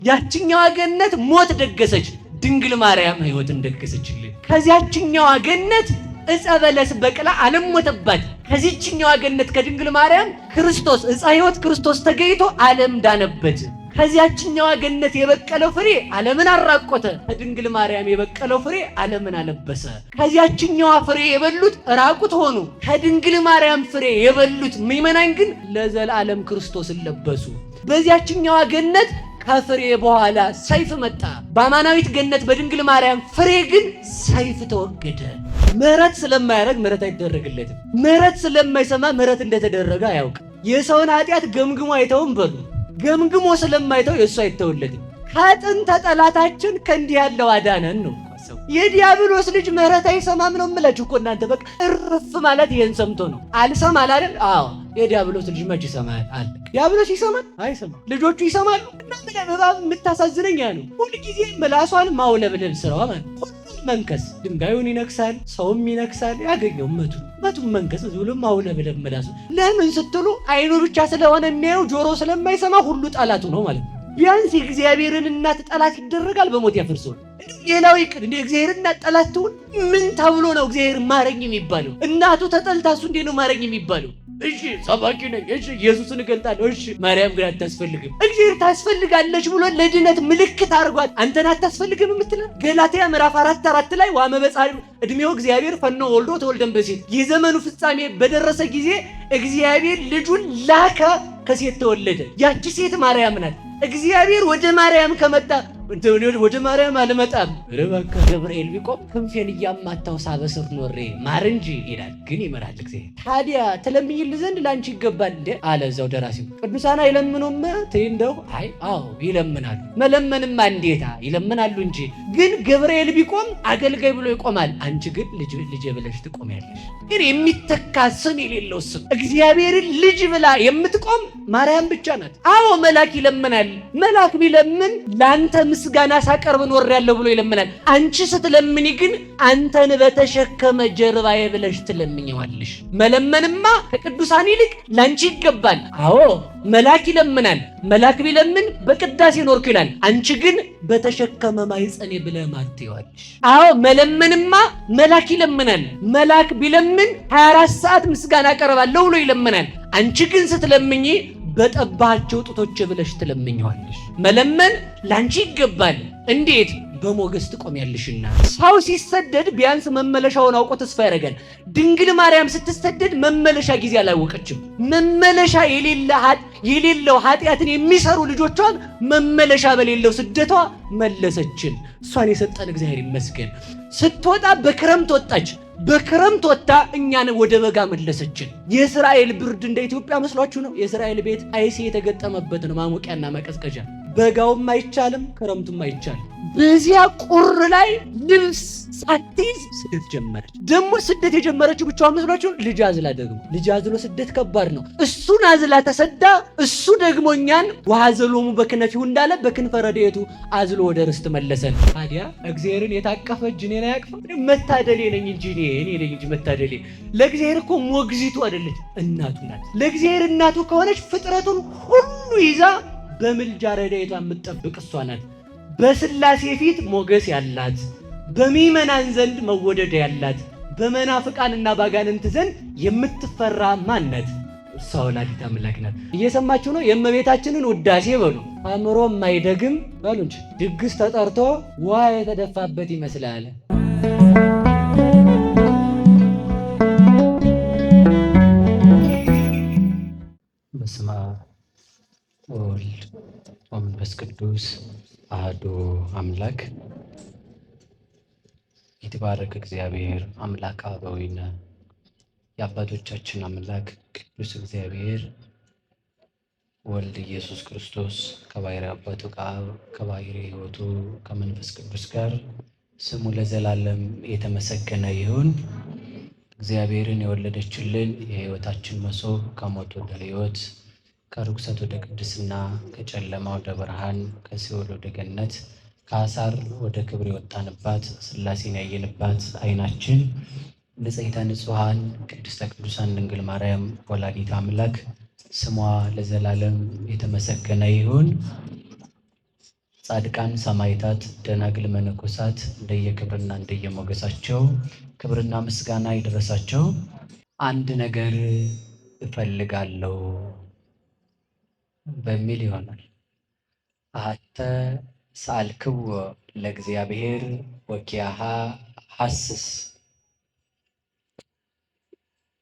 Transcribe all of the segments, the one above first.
ያችኛዋ ገነት ሞት ደገሰች፣ ድንግል ማርያም ሕይወትን ደገሰችልን። ከዚያችኛዋ ገነት ዕፀ በለስ በቅላ ዓለም ሞተባት። ከዚህችኛዋ ገነት ከድንግል ማርያም ክርስቶስ ዕፀ ሕይወት ክርስቶስ ተገኝቶ ዓለም ዳነበት። ከዚያችኛዋ ገነት የበቀለው ፍሬ ዓለምን አራቆተ። ከድንግል ማርያም የበቀለው ፍሬ ዓለምን አለበሰ። ከዚያችኛዋ ፍሬ የበሉት ራቁት ሆኑ። ከድንግል ማርያም ፍሬ የበሉት ምእመናን ግን ለዘላለም ክርስቶስን ለበሱ። በዚያችኛዋ ገነት ከፍሬ በኋላ ሰይፍ መጣ። በአማናዊት ገነት በድንግል ማርያም ፍሬ ግን ሰይፍ ተወገደ። ምሕረት ስለማያደርግ ምሕረት አይደረግለትም። ምሕረት ስለማይሰማ ምሕረት እንደተደረገ አያውቅም። የሰውን ኃጢአት ገምግሞ አይተውም በሉ። ገምግሞ ስለማይተው የእሱ አይተውለትም። ከጥንተ ጠላታችን ከእንዲህ ያለው አዳነን ነው። የዲያብሎስ ልጅ ምሕረት አይሰማም ነው የምላችሁ እኮ እናንተ። በቃ እርፍ ማለት ይሄን ሰምቶ ነው። አልሰማ አይደል? አዎ የዲያብሎስ ልጅ መች ይሰማል? አለ ዲያብሎስ ይሰማል? አይሰማም። ልጆቹ ይሰማሉ። እና ምን እባብ የምታሳዝነኝ ያ ነው። ሁሉ ጊዜ ምላሷን ማውለብለብ ስራዋ ማለት መንከስ። ድንጋዩን ይነክሳል፣ ሰውም ይነክሳል። ያገኘው መቱን መንከስ ብሎ ማውለብለብ ምላሱ። ለምን ስትሉ አይኑ ብቻ ስለሆነ የሚያየው ጆሮ ስለማይሰማ ሁሉ ጠላቱ ነው ማለት ነው። ቢያንስ የእግዚአብሔርን እናት ጠላት ይደረጋል፣ በሞት ያፈርሰዋል። ሌላው ይቅር እንደ እግዚአብሔር እናት ጠላት ትሁን። ምን ተብሎ ነው እግዚአብሔር ማረኝ የሚባለው? እናቱ ተጠልታ እሱ እንዴት ነው ማረኝ የሚባለው? እሺ ሰባኪ ነኝ፣ እሺ ኢየሱስን እገልጣለሁ፣ እሺ ማርያም ግን አታስፈልግም። እግዚአብሔር ታስፈልጋለች ብሎ ለድነት ምልክት አድርጓት አንተን አታስፈልግም የምትለው ገላትያ ምዕራፍ 4:4 ላይ ዋመበጻሪ እድሜው እግዚአብሔር ፈኖ ወልዶ ተወልደን በሴት የዘመኑ ፍጻሜ በደረሰ ጊዜ እግዚአብሔር ልጁን ላከ፣ ከሴት ተወለደ። ያቺ ሴት ማርያም ናት። እግዚአብሔር ወደ ማርያም ከመጣ ወደ ማርያም አልመጣም። ረባካ ገብርኤል ቢቆም ክንፌን እያማታው ሳበስር ኖሬ ማር እንጂ ይላል። ግን ይመራል እግዚአብሔር። ታዲያ ትለምኝል ዘንድ ላንቺ ይገባል እንዴ አለ እዛው ደራሲው። ቅዱሳን አይለምኑም ትይ እንደው አይ አዎ ይለምናሉ። መለመንማ እንዴታ ይለምናሉ እንጂ። ግን ገብርኤል ቢቆም አገልጋይ ብሎ ይቆማል። አንቺ ግን ልጅ ብለሽ ትቆሚያለሽ። ግን የሚተካ ስም የሌለው ስም እግዚአብሔርን ልጅ ብላ የምትቆም ማርያም ብቻ ናት። አዎ መልአክ ይለምናል። መልአክ ቢለምን ላንተ ምስጋና ሳቀርብ ኖሬያለሁ ብሎ ይለምናል። አንቺ ስትለምኒ ግን አንተን በተሸከመ ጀርባዬ ብለሽ ትለምኚዋለሽ። መለመንማ ከቅዱሳን ይልቅ ላንቺ ይገባል። አዎ መልአክ ይለምናል። መልአክ ቢለምን በቅዳሴ ኖርኩ ይላል። አንቺ ግን በተሸከመ ማኅፀኔ ብለህ ማርትይዋለሽ። አዎ መለመንማ መልአክ ይለምናል። መልአክ ቢለምን 24 ሰዓት ምስጋና አቀርባለሁ ብሎ ይለምናል። አንቺ ግን ስትለምኚ በጠባቸው ጡቶች ብለሽ ትለምኚዋለሽ። መለመን ላንቺ ይገባል። እንዴት? በሞገስ ትቆሚያለሽና። ሰው ሲሰደድ ቢያንስ መመለሻውን አውቆ ተስፋ ያደርጋል። ድንግል ማርያም ስትሰደድ መመለሻ ጊዜ አላወቀችም። መመለሻ የሌለው ኃጢአትን የሚሰሩ ልጆቿን መመለሻ በሌለው ስደቷ መለሰችን። እሷን የሰጠን እግዚአብሔር ይመስገን። ስትወጣ በክረምት ወጣች። በክረምት ወጣ እኛን ወደ በጋ መለሰችን። የእስራኤል ብርድ እንደ ኢትዮጵያ መስሏችሁ ነው? የእስራኤል ቤት አይሴ የተገጠመበት ነው፣ ማሞቂያና ማቀዝቀዣ። በጋውም አይቻልም፣ ክረምቱም አይቻልም። በዚያ ቁር ላይ ልብስ ሳትይዝ ስደት ጀመረች። ደግሞ ስደት የጀመረችው ብቻዋን መስሏችሁ? ልጅ አዝላ። ደግሞ ልጅ አዝሎ ስደት ከባድ ነው። እሱን አዝላ ተሰዳ፣ እሱ ደግሞ እኛን ወሐዘሎሙ በክነፊሁ እንዳለ በክንፈ ረድኤቱ አዝሎ ወደ ርስት መለሰን። ታዲያ እግዚአብሔርን የታቀፈ እጅ እኔን አያቅፍም? መታደሌ ነኝ እንጂ እኔ ነኝ እንጂ መታደሌ። ለእግዚአብሔር እኮ ሞግዚቱ አይደለች፣ እናቱ ናት። ለእግዚአብሔር እናቱ ከሆነች ፍጥረቱን ሁሉ ይዛ በምልጃ ረድኤቷ የምትጠብቅ እሷ ናት። በሥላሴ ፊት ሞገስ ያላት፣ በምእመናን ዘንድ መወደድ ያላት፣ በመናፍቃንና ባጋንንት ዘንድ የምትፈራ ማነት? እሷ ወላዲተ አምላክ ናት። እየሰማችሁ ነው? የእመቤታችንን ውዳሴ በሉ። አእምሮ የማይደግም በሉ እንጂ ድግስ ተጠርቶ ውሃ የተደፋበት ይመስላል። በስመ አብ ወወልድ ወመንፈስ ቅዱስ አሐዱ አምላክ። የተባረከ እግዚአብሔር አምላክ አበዊነ የአባቶቻችን አምላክ ቅዱስ እግዚአብሔር ወልድ ኢየሱስ ክርስቶስ ከባሕርይ አባቱ ከአብ ከባሕርይ ሕይወቱ ከመንፈስ ቅዱስ ጋር ስሙ ለዘላለም የተመሰገነ ይሁን። እግዚአብሔርን የወለደችልን የሕይወታችን መሶብ ከሞት ወደ ሕይወት ከርኩሰት ወደ ቅድስና ከጨለማ ወደ ብርሃን ከሲኦል ወደ ገነት ከአሳር ወደ ክብር የወጣንባት ሥላሴን ያየንባት ዓይናችን ንጽሕተ ንጹሐን ቅድስተ ቅዱሳን ድንግል ማርያም ወላዲተ አምላክ ስሟ ለዘላለም የተመሰገነ ይሁን። ጻድቃን ሰማዕታት፣ ደናግል መነኮሳት እንደየክብርና እንደየሞገሳቸው ክብርና ምስጋና ይድረሳቸው። አንድ ነገር እፈልጋለሁ በሚል ይሆናል። አሐተ ሰአልክዎ ለእግዚአብሔር ወኪያሃ ሐስስ።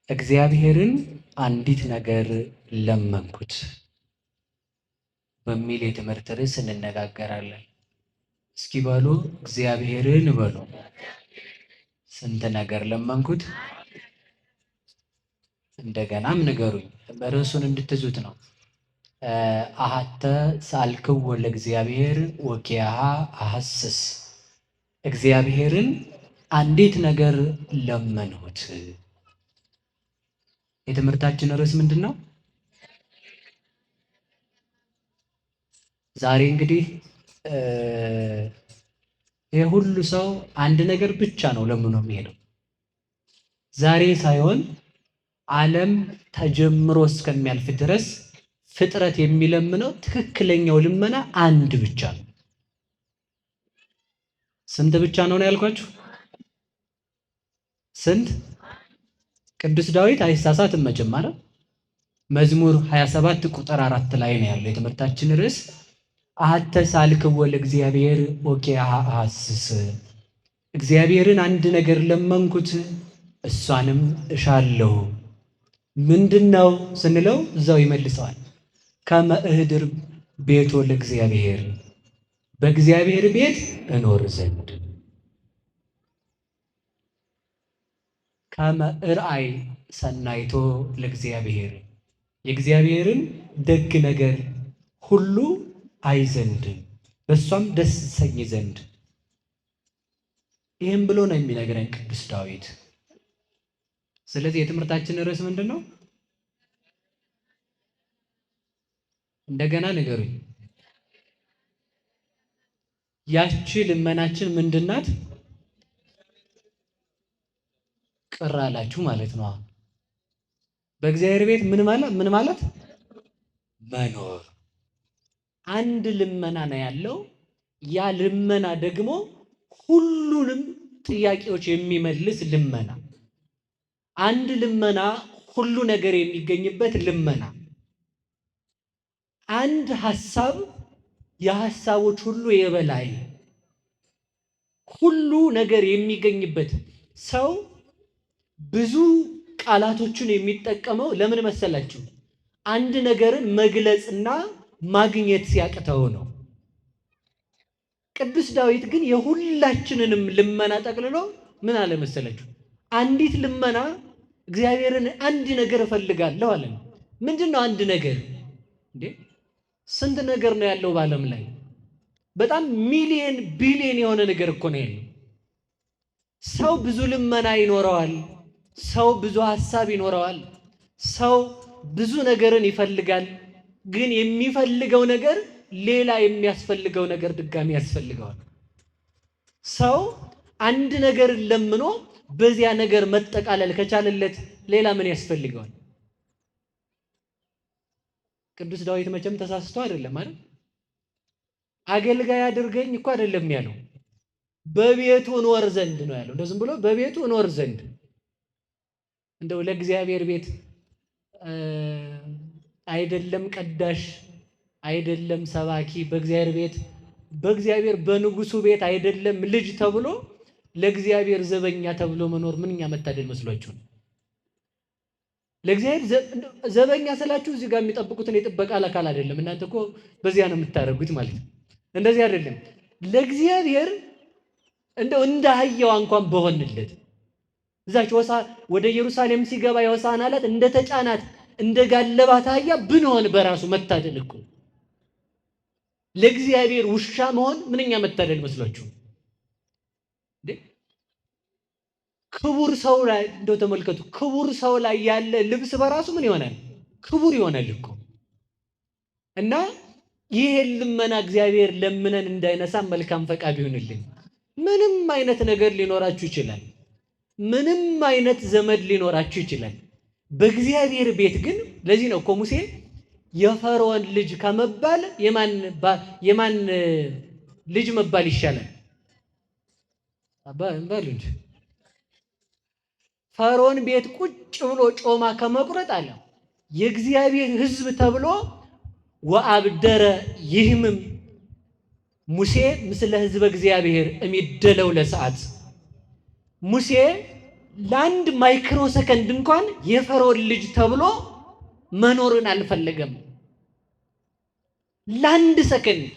እግዚአብሔርን አንዲት ነገር ለመንኩት በሚል የትምህርት ርዕስ እንነጋገራለን። እስኪ በሉ እግዚአብሔርን በሉ። ስንት ነገር ለመንኩት? እንደገናም ንገሩኝ። ርዕሱን እንድትዙት ነው። አሐተ ሰአልክዎ ለእግዚአብሔር ወኪያሃ አሐስስ። እግዚአብሔርን አንዲት ነገር ለመንሁት። የትምህርታችን ርዕስ ምንድን ነው? ዛሬ እንግዲህ ይሄ ሁሉ ሰው አንድ ነገር ብቻ ነው ለምኖ የሚሄደው። ዛሬ ሳይሆን ዓለም ተጀምሮ እስከሚያልፍ ድረስ ፍጥረት የሚለምነው ትክክለኛው ልመና አንድ ብቻ ነው። ስንት ብቻ ነው ያልኳችሁ? ስንት? ቅዱስ ዳዊት አይሳሳትም መቼም አይደል? መዝሙር 27 ቁጥር 4 ላይ ነው ያለው የትምህርታችን ርዕስ። አሐተ ሰአልክዎ ለእግዚአብሔር ወኪያሃ አሐስስ። እግዚአብሔርን አንድ ነገር ለመንኩት እሷንም እሻለሁ። ምንድነው ስንለው እዛው ይመልሰዋል። ከመ እኅድር ቤቶ ለእግዚአብሔር፣ በእግዚአብሔር ቤት እኖር ዘንድ። ከመ እርአይ ሰናይቶ ለእግዚአብሔር፣ የእግዚአብሔርን ደግ ነገር ሁሉ አይ ዘንድ፣ በእሷም ደስ ሰኝ ዘንድ። ይህም ብሎ ነው የሚነግረን ቅዱስ ዳዊት። ስለዚህ የትምህርታችን ርዕስ ምንድን ነው? እንደገና ንገሩኝ። ያቺ ልመናችን ምንድናት? ቅር አላችሁ ማለት ነው። በእግዚአብሔር ቤት ምን ማለት መኖር። አንድ ልመና ነው ያለው። ያ ልመና ደግሞ ሁሉንም ጥያቄዎች የሚመልስ ልመና። አንድ ልመና ሁሉ ነገር የሚገኝበት ልመና። አንድ ሐሳብ የሐሳቦች ሁሉ የበላይ ሁሉ ነገር የሚገኝበት። ሰው ብዙ ቃላቶችን የሚጠቀመው ለምን መሰላችሁ? አንድ ነገርን መግለጽና ማግኘት ሲያቅተው ነው። ቅዱስ ዳዊት ግን የሁላችንንም ልመና ጠቅልሎ ምን አለ መሰላችሁ? አንዲት ልመና እግዚአብሔርን አንድ ነገር እፈልጋለሁ አለ። ምንድን ነው አንድ ነገር እንዴ? ስንት ነገር ነው ያለው በዓለም ላይ? በጣም ሚሊየን ቢሊየን የሆነ ነገር እኮ ነው ያለው። ሰው ብዙ ልመና ይኖረዋል። ሰው ብዙ ሐሳብ ይኖረዋል። ሰው ብዙ ነገርን ይፈልጋል። ግን የሚፈልገው ነገር ሌላ የሚያስፈልገው ነገር ድጋሚ ያስፈልገዋል። ሰው አንድ ነገር ለምኖ በዚያ ነገር መጠቃለል ከቻለለት ሌላ ምን ያስፈልገዋል? ቅዱስ ዳዊት መቼም ተሳስቶ አይደለም አይደል? አገልጋይ አድርገኝ እኮ አይደለም ያለው፣ በቤቱ እኖር ዘንድ ነው ያለው። እንደዚህም ብሎ በቤቱ እኖር ዘንድ። እንደው ለእግዚአብሔር ቤት አይደለም ቀዳሽ አይደለም ሰባኪ፣ በእግዚአብሔር በንጉሱ ቤት አይደለም ልጅ ተብሎ ለእግዚአብሔር ዘበኛ ተብሎ መኖር ምንኛ መታደል መስሏችሁ ነው? ለእግዚአብሔር ዘበኛ ስላችሁ እዚህ ጋር የሚጠብቁትን የጥበቃ አካል አይደለም። እናንተ እኮ በዚያ ነው የምታደርጉት ማለት ነው። እንደዚህ አይደለም። ለእግዚአብሔር እንደው እንደ አህያዋ እንኳን በሆንለት እዛች ወደ ኢየሩሳሌም ሲገባ የሆሳዕና ዕለት እንደ ተጫናት እንደ ጋለባት አህያ ብንሆን በራሱ መታደል እኮ። ለእግዚአብሔር ውሻ መሆን ምንኛ መታደል መስሏችሁ እንዴ? ክቡር ሰው ላይ እንደው ተመልከቱ። ክቡር ሰው ላይ ያለ ልብስ በራሱ ምን ይሆናል? ክቡር ይሆናል እኮ። እና ይሄን ልመና እግዚአብሔር ለምነን እንዳይነሳ መልካም ፈቃድ ይሁንልን። ምንም አይነት ነገር ሊኖራችሁ ይችላል። ምንም አይነት ዘመድ ሊኖራችሁ ይችላል። በእግዚአብሔር ቤት ግን ለዚህ ነው እኮ ሙሴ የፈርዖን ልጅ ከመባል የማን ልጅ መባል ይሻላል? በሉ እንጂ ፈርዖን ቤት ቁጭ ብሎ ጮማ ከመቁረጥ አለ የእግዚአብሔር ሕዝብ ተብሎ ወአብደረ ይህምም ሙሴ ምስለ ሕዝበ እግዚአብሔር እሚደለው ለሰዓት ሙሴ ለአንድ ማይክሮ ሰከንድ እንኳን የፈርዖን ልጅ ተብሎ መኖርን አልፈለገም። ለአንድ ሰከንድ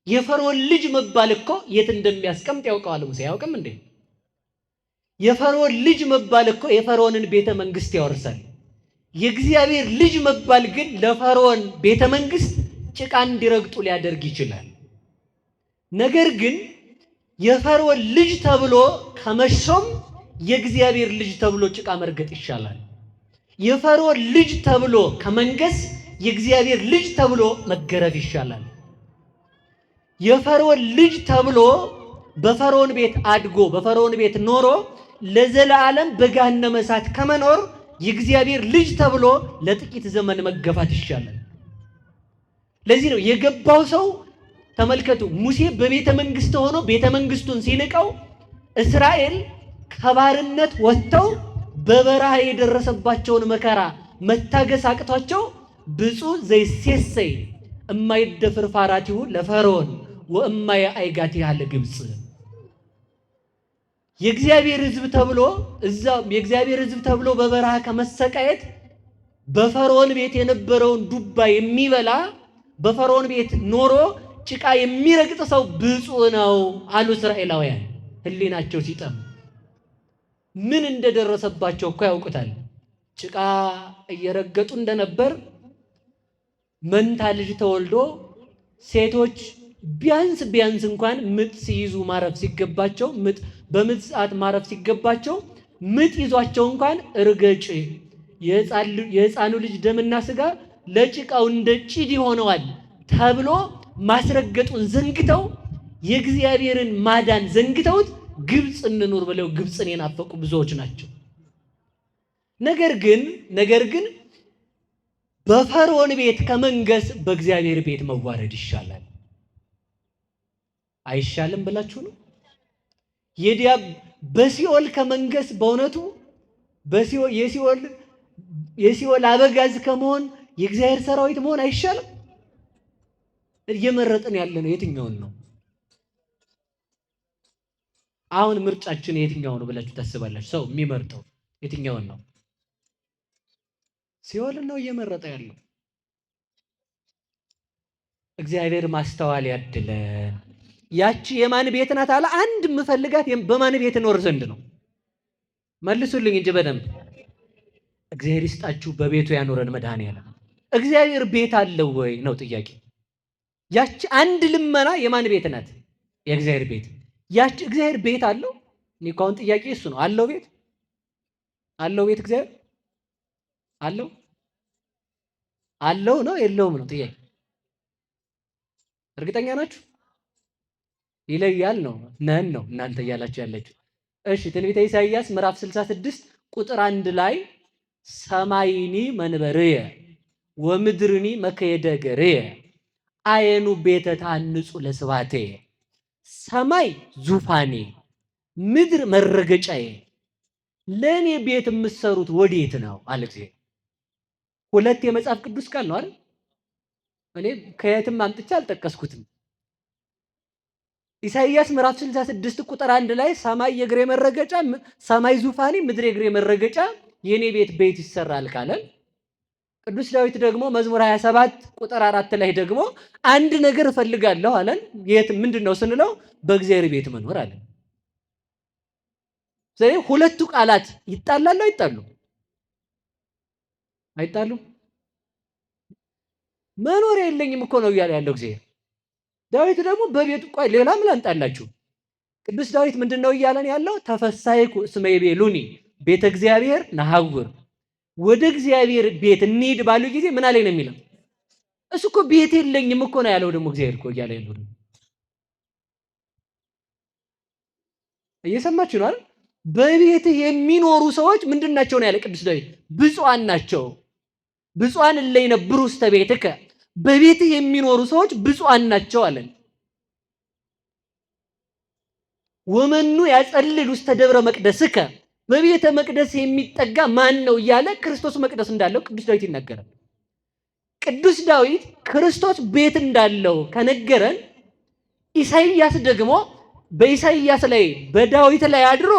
የፈርዖን ልጅ መባል እኮ የት እንደሚያስቀምጥ ያውቀዋል ሙሴ። አያውቅም እንዴ? የፈርዖን ልጅ መባል እኮ የፈርዖንን ቤተ መንግስት ያወርሳል። የእግዚአብሔር ልጅ መባል ግን ለፈርዖን ቤተ መንግስት ጭቃ እንዲረግጡ ሊያደርግ ይችላል። ነገር ግን የፈርዖን ልጅ ተብሎ ከመሾም የእግዚአብሔር ልጅ ተብሎ ጭቃ መርገጥ ይሻላል። የፈርዖን ልጅ ተብሎ ከመንገስ የእግዚአብሔር ልጅ ተብሎ መገረፍ ይሻላል። የፈርዖን ልጅ ተብሎ በፈርዖን ቤት አድጎ በፈርዖን ቤት ኖሮ ለዘላለም በገሃነመ እሳት ከመኖር የእግዚአብሔር ልጅ ተብሎ ለጥቂት ዘመን መገፋት ይሻላል። ለዚህ ነው የገባው ሰው ተመልከቱ፣ ሙሴ በቤተ መንግስት ሆኖ ቤተ መንግስቱን ሲንቀው እስራኤል ከባርነት ወጥተው በበረሃ የደረሰባቸውን መከራ መታገስ አቅቷቸው ብፁዕ ዘይሴሰይ እማይደፍር ፋራቲሁ ለፈርዖን ወእማየ አይጋቲሃ ለግብፅ የእግዚአብሔር ሕዝብ ተብሎ የእግዚአብሔር ሕዝብ ተብሎ በበረሃ ከመሰቃየት በፈርዖን ቤት የነበረውን ዱባ የሚበላ በፈርዖን ቤት ኖሮ ጭቃ የሚረግጥ ሰው ብፁዕ ነው አሉ እስራኤላውያን። ሕሊናቸው ሲጠም ምን እንደደረሰባቸው እኮ ያውቁታል። ጭቃ እየረገጡ እንደነበር መንታ ልጅ ተወልዶ ሴቶች ቢያንስ እንኳን ምጥ ሲይዙ ማረፍ ሲገባቸው በምጥ ሰዓት ማረፍ ሲገባቸው ምጥ ይዟቸው እንኳን እርገጭ የሕፃኑ ልጅ ደምና ስጋ ለጭቃው እንደ ጭድ ሆነዋል ተብሎ ማስረገጡን ዘንግተው የእግዚአብሔርን ማዳን ዘንግተውት ግብፅ እንኑር ብለው ግብፅን የናፈቁ ብዙዎች ናቸው። ነገር ግን በፈርዖን ቤት ከመንገስ በእግዚአብሔር ቤት መዋረድ ይሻላል። አይሻልም ብላችሁ ነው? በሲኦል ከመንገስ በእውነቱ የሲኦል አበጋዝ ከመሆን የእግዚአብሔር ሰራዊት መሆን አይሻልም? እየመረጥን ያለ ነው የትኛውን ነው? አሁን ምርጫችን የትኛው ነው ብላችሁ ታስባላችሁ? ሰው የሚመርጠው የትኛውን ነው? ሲኦልን ነው እየመረጠ ያለው። እግዚአብሔር ማስተዋል ያድለን። ያቺ የማን ቤት ናት አለ? አንድ የምፈልጋት በማን ቤት እኖር ዘንድ ነው? መልሱልኝ እንጂ በደንብ። እግዚአብሔር ይስጣችሁ በቤቱ ያኖረን መድኃኔዓለም። እግዚአብሔር ቤት አለው ወይ ነው ጥያቄ። ያቺ አንድ ልመና የማን ቤት ናት? የእግዚአብሔር ቤት። ያቺ እግዚአብሔር ቤት አለው? እኔ እኮ አሁን ጥያቄ እሱ ነው። አለው ቤት? አለው ቤት እግዚአብሔር አለው? አለው ነው የለውም ነው ጥያቄ። እርግጠኛ ናችሁ? ይለያል ነው ነን ነው እናንተ እያላችሁ ያላችሁ። እሺ ትንቢተ ኢሳይያስ ምዕራፍ 66 ቁጥር 1 ላይ ሰማይኒ መንበርየ ወምድርኒ መከየደ ገርየ አየኑ ቤተ ታንጹ ለስባቴ ሰማይ ዙፋኔ ምድር መረገጫዬ ለእኔ ቤት የምትሰሩት ወዴት ነው አለ እግዚአብሔር። ሁለት የመጽሐፍ ቅዱስ ቃል ነው አይደል? እኔ ከየትም አምጥቼ አልጠቀስኩትም። ኢሳይያስ ምዕራፍ 66 ቁጥር 1 ላይ ሰማይ የእግሬ መረገጫ፣ ሰማይ ዙፋኔ፣ ምድር የእግሬ መረገጫ የኔ ቤት ይሰራል ካለን፣ ቅዱስ ዳዊት ደግሞ መዝሙር 27 ቁጥር 4 ላይ ደግሞ አንድ ነገር እፈልጋለሁ አለን። ምንድነው ስንለው በእግዚአብሔር ቤት መኖር አለን። ስለዚህ ሁለቱ ቃላት ይጣላሉ አይጣሉ? አይጣሉም። መኖር የለኝም እኮ ነው እያለ ያለው እግዚአብሔር። ዳዊት ደግሞ በቤቱ ቆይ ሌላ ምን ላንጣላችሁ? ቅዱስ ዳዊት ምንድነው እያለን ያለው? ተፈሳይኩ እስመ ይቤሉኒ ቤተ እግዚአብሔር ነሐውር፣ ወደ እግዚአብሔር ቤት እንሂድ ባሉ ጊዜ ምን አለኝ ነው የሚለው። እሱ እኮ ቤት የለኝም እኮ ነው ያለው። ደግሞ እግዚአብሔር እኮ እያለ ያለው እየሰማችሁ ነው አይደል? በቤትህ የሚኖሩ ሰዎች ምንድናቸው ነው ያለ ቅዱስ ዳዊት? ብፁዓን ናቸው። ብፁዓን እለ ይነብሩ ውስተ ቤትከ፣ በቤትህ የሚኖሩ ሰዎች ብፁዓን ናቸው አለን። ወመኑ ያጸልል ውስተ ደብረ መቅደስከ በቤተ መቅደስ የሚጠጋ ማን ነው እያለ ክርስቶስ መቅደስ እንዳለው ቅዱስ ዳዊት ይናገራል። ቅዱስ ዳዊት ክርስቶስ ቤት እንዳለው ከነገረን ኢሳይያስ ደግሞ በኢሳይያስ ላይ በዳዊት ላይ አድሮ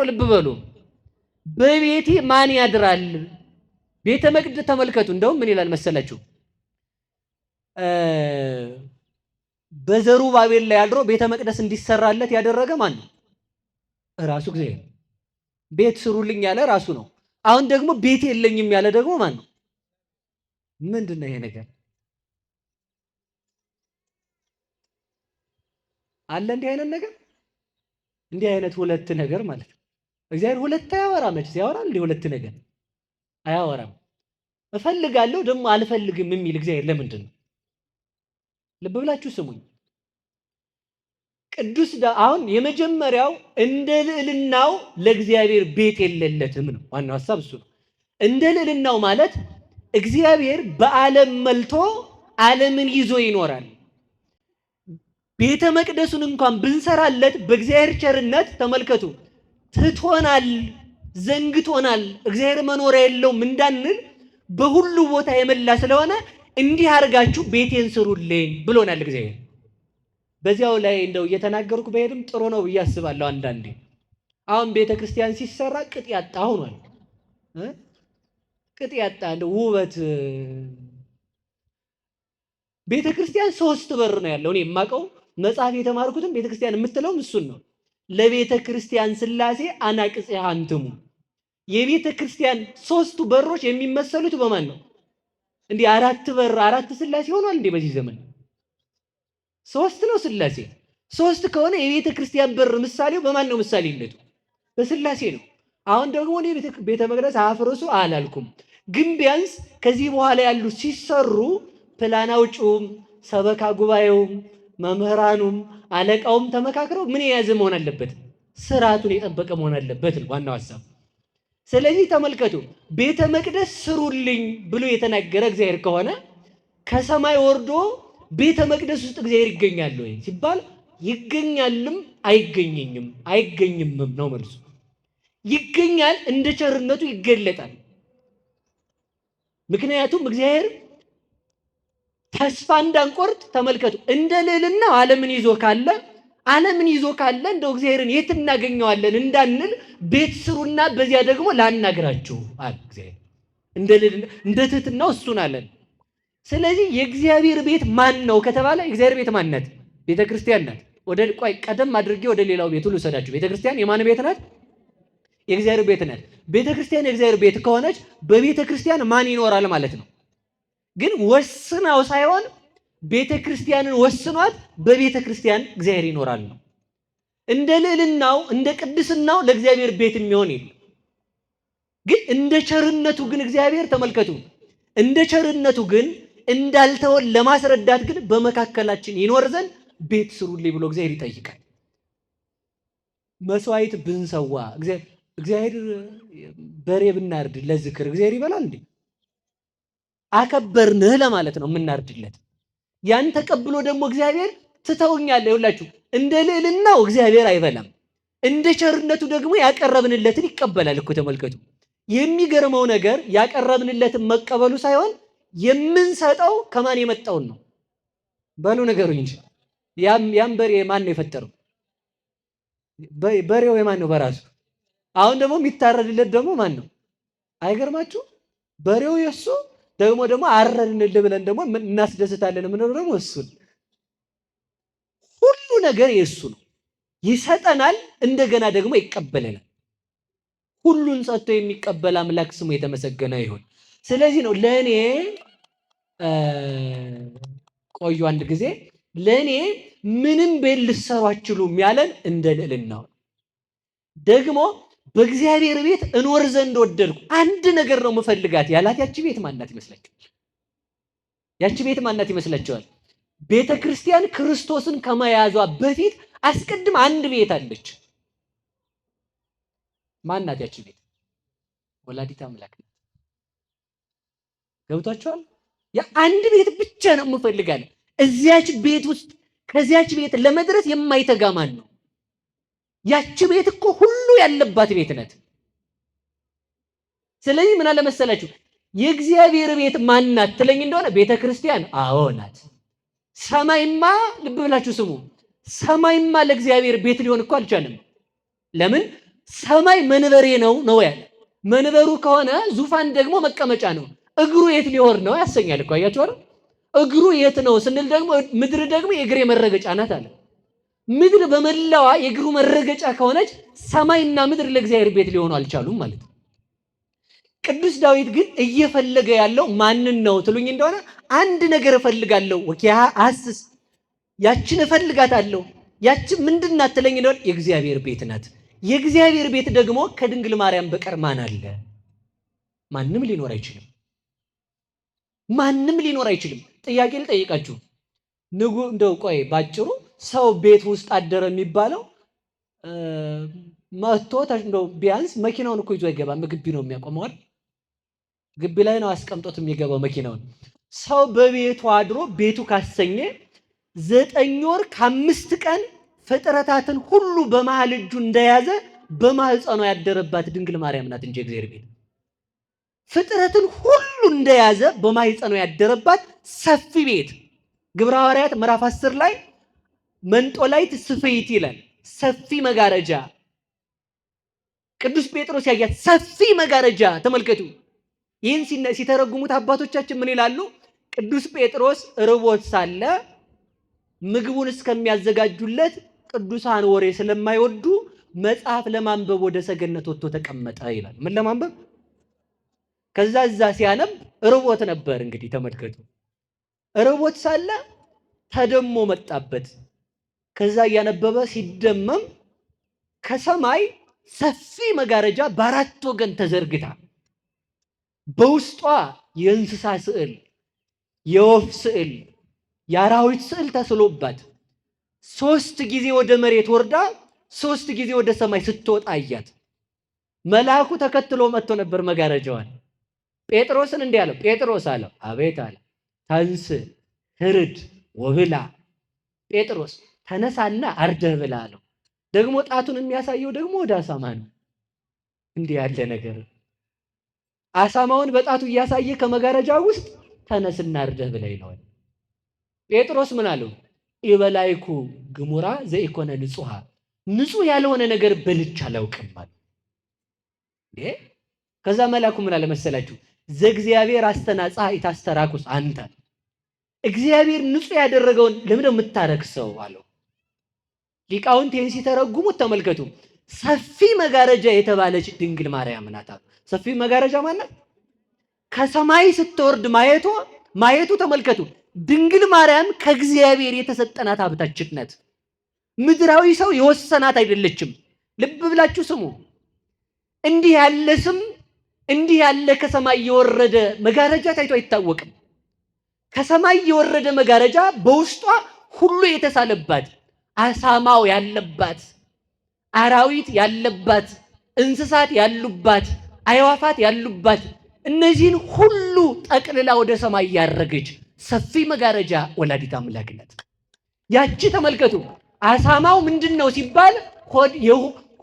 ልብ በሉ በቤቴ ማን ያድራል? ቤተ መቅደስ ተመልከቱ። እንደውም ምን ይላል መሰላችሁ? በዘሩባቤል ላይ አድሮ ቤተ መቅደስ እንዲሰራለት ያደረገ ማን ነው? ራሱ እግዚአብሔር። ቤት ስሩልኝ ያለ ራሱ ነው። አሁን ደግሞ ቤት የለኝም ያለ ደግሞ ማን ነው? ምንድን ነው ይሄ ነገር? አለ እንዲህ አይነት ነገር? እንዲህ አይነት ሁለት ነገር ማለት ነው። እግዚአብሔር ሁለት አያወራም። መቼስ ያወራል? እንዲህ ሁለት ነገር አያወራም። እፈልጋለሁ ደግሞ አልፈልግም የሚል እግዚአብሔር ለምንድን ነው? ልብ ብላችሁ ስሙኝ። አሁን የመጀመሪያው እንደ ልዕልናው ለእግዚአብሔር ቤት የለለትም ነው። ዋናው ሐሳብ እሱ ነው። እንደ ልዕልናው ማለት እግዚአብሔር በዓለም መልቶ ዓለምን ይዞ ይኖራል። ቤተ መቅደሱን እንኳን ብንሰራለት በእግዚአብሔር ቸርነት ተመልከቱ ትቶናል፣ ዘንግቶናል፣ እግዚአብሔር መኖሪያ የለውም እንዳንል በሁሉ ቦታ የመላ ስለሆነ እንዲህ አድርጋችሁ ቤቴን ስሩልኝ ብሎናል እግዚአብሔር። በዚያው ላይ እንደው እየተናገርኩ በሄድም ጥሩ ነው ብዬ አስባለሁ። አንዳንዴ አሁን ቤተ ክርስቲያን ሲሰራ ቅጥ ያጣ ሆኗል። ቅጥ ያጣ እንደው ውበት ቤተ ክርስቲያን 3 በር ነው ያለው። እኔ የማውቀው መጽሐፍ የተማርኩትም ቤተ ክርስቲያን የምትለውም እሱን ነው። ለቤተ ክርስቲያን ሥላሴ አናቅጽያ አንትሙ። የቤተ ክርስቲያን 3ቱ በሮች የሚመሰሉት በማን ነው? እንዲህ 4 በር 4 ሥላሴ ሆኗል እንዴ? በዚህ ዘመን 3 ነው ሥላሴ። 3 ከሆነ የቤተ ክርስቲያን በር ምሳሌው በማን ነው? ምሳሌነቱ በሥላሴ ነው። አሁን ደግሞ እኔ ቤተ መቅደስ አፍርሱ አላልኩም፣ ግን ቢያንስ ከዚህ በኋላ ያሉ ሲሰሩ ፕላን አውጪውም ሰበካ ጉባኤውም መምህራኑም አለቃውም ተመካክረው ምን የያዘ መሆን አለበት? ስርዓቱን የጠበቀ መሆን አለበት ነው ዋናው ሐሳብ። ስለዚህ ተመልከቱ፣ ቤተ መቅደስ ስሩልኝ ብሎ የተናገረ እግዚአብሔር ከሆነ ከሰማይ ወርዶ ቤተ መቅደስ ውስጥ እግዚአብሔር ይገኛል ወይ ሲባል ይገኛልም አይገኝምም ነው መልሱ። ይገኛል፣ እንደ ቸርነቱ ይገለጣል። ምክንያቱም እግዚአብሔር ተስፋ እንዳንቆርጥ ተመልከቱ፣ እንደ ልዕልናው ዓለምን ይዞ ካለ እንደው እግዚአብሔርን የት እናገኘዋለን እንዳንል ቤት ስሩና በዚያ ደግሞ ላናግራችሁ አለ እግዚአብሔር። እንደ ትሕትናው እሱን አለን። ስለዚህ የእግዚአብሔር ቤት ማን ነው ከተባለ የእግዚአብሔር ቤት ማን ናት? ቤተ ክርስቲያን ናት። ቀደም አድርጌ ወደ ሌላው ቤት ሁሉ ሰዳችሁ። ቤተ ክርስቲያን የማን ቤት ናት? የእግዚአብሔር ቤት ናት። ቤተ ክርስቲያን የእግዚአብሔር ቤት ከሆነች በቤተ ክርስቲያን ማን ይኖራል ማለት ነው? ግን ወስናው ሳይሆን ቤተ ክርስቲያንን ወስኗት በቤተ ክርስቲያን እግዚአብሔር ይኖራል ነው። እንደ ልዕልናው እንደ ቅድስናው ለእግዚአብሔር ቤት የሚሆን የለም። ግን እንደ ቸርነቱ ግን እግዚአብሔር ተመልከቱ፣ እንደ ቸርነቱ ግን እንዳልተወን ለማስረዳት ግን በመካከላችን ይኖር ዘንድ ቤት ስሩልኝ ብሎ እግዚአብሔር ይጠይቃል። መስዋዕት ብንሰዋ እግዚአብሔር በሬ ብናርድ ለዝክር እግዚአብሔር ይበላል እንዴ? አከበርንህ ለማለት ነው የምናርድለት። ያን ተቀብሎ ደግሞ እግዚአብሔር ትተውኛል። ይኸውላችሁ እንደ ልዕልናው እግዚአብሔር አይበላም፣ እንደ ቸርነቱ ደግሞ ያቀረብንለትን ይቀበላል እኮ ተመልከቱ። የሚገርመው ነገር ያቀረብንለትን መቀበሉ ሳይሆን የምንሰጠው ከማን የመጣውን ነው። በሉ ነገሩኝ እንጂ ያም በሬ ማን ነው የፈጠረው? በሬው የማን ነው? በራሱ። አሁን ደግሞ የሚታረድለት ደግሞ ማን ነው? አይገርማችሁ? በሬው የሱ ደግሞ አረድንልህ ብለን ደግሞ እናስደስታለን የምንለው ደግሞ እሱን። ሁሉ ነገር የእሱ ነው። ይሰጠናል፣ እንደገና ደግሞ ይቀበለናል። ሁሉን ሰጥቶ የሚቀበል አምላክ ስሙ የተመሰገነ ይሁን። ስለዚህ ነው ለእኔ ቆዩ አንድ ጊዜ ለእኔ ምንም ቤት ልትሰሩ አትችሉም ያለን እንደ ልዕልናው ደግሞ በእግዚአብሔር ቤት እኖር ዘንድ ወደድኩ። አንድ ነገር ነው የምፈልጋት ያላት ያቺ ቤት ማናት ይመስላችኋል? ያቺ ቤት ማናት ይመስላችኋል? ቤተ ክርስቲያን ክርስቶስን ከመያዟ በፊት አስቀድም አንድ ቤት አለች። ማናት ያቺ ቤት? ወላዲተ አምላክ ናት። ገብቷችኋል? ያ አንድ ቤት ብቻ ነው የምፈልጋት። እዚያች ቤት ውስጥ ከዚያች ቤት ለመድረስ የማይተጋ ማን ነው? ያቺ ቤት እኮ ሁሉ ያለባት ቤት ናት። ስለዚህ ምን አለ መሰላችሁ የእግዚአብሔር ቤት ማን ናት ትለኝ እንደሆነ ቤተ ክርስቲያን አዎ ናት። ሰማይማ ልብ ብላችሁ ስሙ፣ ሰማይማ ለእግዚአብሔር ቤት ሊሆን እኮ አልቻለም። ለምን? ሰማይ መንበሬ ነው ያለ። መንበሩ ከሆነ ዙፋን ደግሞ መቀመጫ ነው። እግሩ የት ሊወርድ ነው ያሰኛል እኮ። አያችሁ አይደል? እግሩ የት ነው ስንል ደግሞ ምድር ደግሞ የእግሬ መረገጫ ናት አለ። ምድር በመላዋ የእግሩ መረገጫ ከሆነች ሰማይና ምድር ለእግዚአብሔር ቤት ሊሆኑ አልቻሉም ማለት ነው። ቅዱስ ዳዊት ግን እየፈለገ ያለው ማንን ነው ትሉኝ እንደሆነ አንድ ነገር እፈልጋለሁ ወኪያ አስስ ያችን እፈልጋታለሁ። ያችን ምንድናት ትለኝ እንደሆነ የእግዚአብሔር ቤት ናት። የእግዚአብሔር ቤት ደግሞ ከድንግል ማርያም በቀር ማን አለ? ማንም ሊኖር አይችልም። ማንም ሊኖር አይችልም። ጥያቄ ልጠይቃችሁ። እንደው ቆይ ባጭሩ ሰው ቤት ውስጥ አደረ የሚባለው መጥቶ እንደው ቢያንስ መኪናውን እኮ ይዞ አይገባም። ግቢ ነው የሚያቆመው አይደል? ግቢ ላይ ነው አስቀምጦት የሚገባው መኪናውን። ሰው በቤቱ አድሮ ቤቱ ካሰኘ 9 ወር ከ5 ቀን ፍጥረታትን ሁሉ በመሃል እጁ እንደያዘ በማህፀኗ ያደረባት ድንግል ማርያም ናት እንጂ እግዚአብሔር ቤት ፍጥረትን ሁሉ እንደያዘ በማህፀኗ ያደረባት ሰፊ ቤት። ግብረ ሐዋርያት ምዕራፍ 10 ላይ መንጦላይት ስፌት ይላል። ሰፊ መጋረጃ። ቅዱስ ጴጥሮስ ያያት ሰፊ መጋረጃ ተመልከቱ። ይህን ሲተረጉሙት አባቶቻችን ምን ይላሉ? ቅዱስ ጴጥሮስ ርቦት ሳለ ምግቡን እስከሚያዘጋጁለት ቅዱሳን ወሬ ስለማይወዱ መጽሐፍ ለማንበብ ወደ ሰገነት ወጥቶ ተቀመጠ ይላል። ምን ለማንበብ? ከዛ እዛ ሲያነብ ርቦት ነበር። እንግዲህ ተመልከቱ። ርቦት ሳለ ተደሞ መጣበት። ከዛ እያነበበ ሲደመም ከሰማይ ሰፊ መጋረጃ በአራት ወገን ተዘርግታ በውስጧ የእንስሳ ስዕል፣ የወፍ ስዕል፣ የአራዊት ስዕል ተስሎባት 3 ጊዜ ወደ መሬት ወርዳ 3 ጊዜ ወደ ሰማይ ስትወጣ አያት። መልአኩ ተከትሎ መጥቶ ነበር መጋረጃዋን። ጴጥሮስን እንዲህ አለው። ጴጥሮስ አለው። አቤት አለ። ተንስ ህርድ ወብላ። ጴጥሮስ ተነሳና አርደህ ብላ አለው። ደግሞ ጣቱን የሚያሳየው ደግሞ ወደ አሳማ ነው። እንዲህ ያለ ነገር አሳማውን በጣቱ እያሳየ ከመጋረጃ ውስጥ ተነስና አርደህ ብላ ይለዋል። ጴጥሮስ ምን አለው? ይበላይኩ ግሙራ ዘኢኮነ ንጹሃ፣ ንጹህ ያልሆነ ነገር በልቼ አላውቅም አለ። ከዛ መልአኩ ምን አለ መሰላችሁ? ዘእግዚአብሔር አስተናጽሐ ኢታስተራኩስ አንተ፣ እግዚአብሔር ንጹህ ያደረገውን ለምን የምታረክሰው አለው። ሊቃውንት ይህን ሲተረጉሙት ተመልከቱ። ሰፊ መጋረጃ የተባለች ድንግል ማርያም ናት። ሰፊ መጋረጃ ማለት ከሰማይ ስትወርድ ማየቱ ተመልከቱ። ድንግል ማርያም ከእግዚአብሔር የተሰጠናት ሀብታችን ናት። ምድራዊ ሰው የወሰናት አይደለችም። ልብ ብላችሁ ስሙ። እንዲህ ያለ ስም እንዲህ ያለ ከሰማይ የወረደ መጋረጃ ታይቶ አይታወቅም። ከሰማይ የወረደ መጋረጃ በውስጧ ሁሉ የተሳለባት፣ አሳማው ያለባት፣ አራዊት ያለባት፣ እንስሳት ያሉባት፣ አዕዋፋት ያሉባት፣ እነዚህን ሁሉ ጠቅልላ ወደ ሰማይ ያረገች ሰፊ መጋረጃ ወላዲተ አምላክ ናት። ያቺ ተመልከቱ። አሳማው ምንድነው ሲባል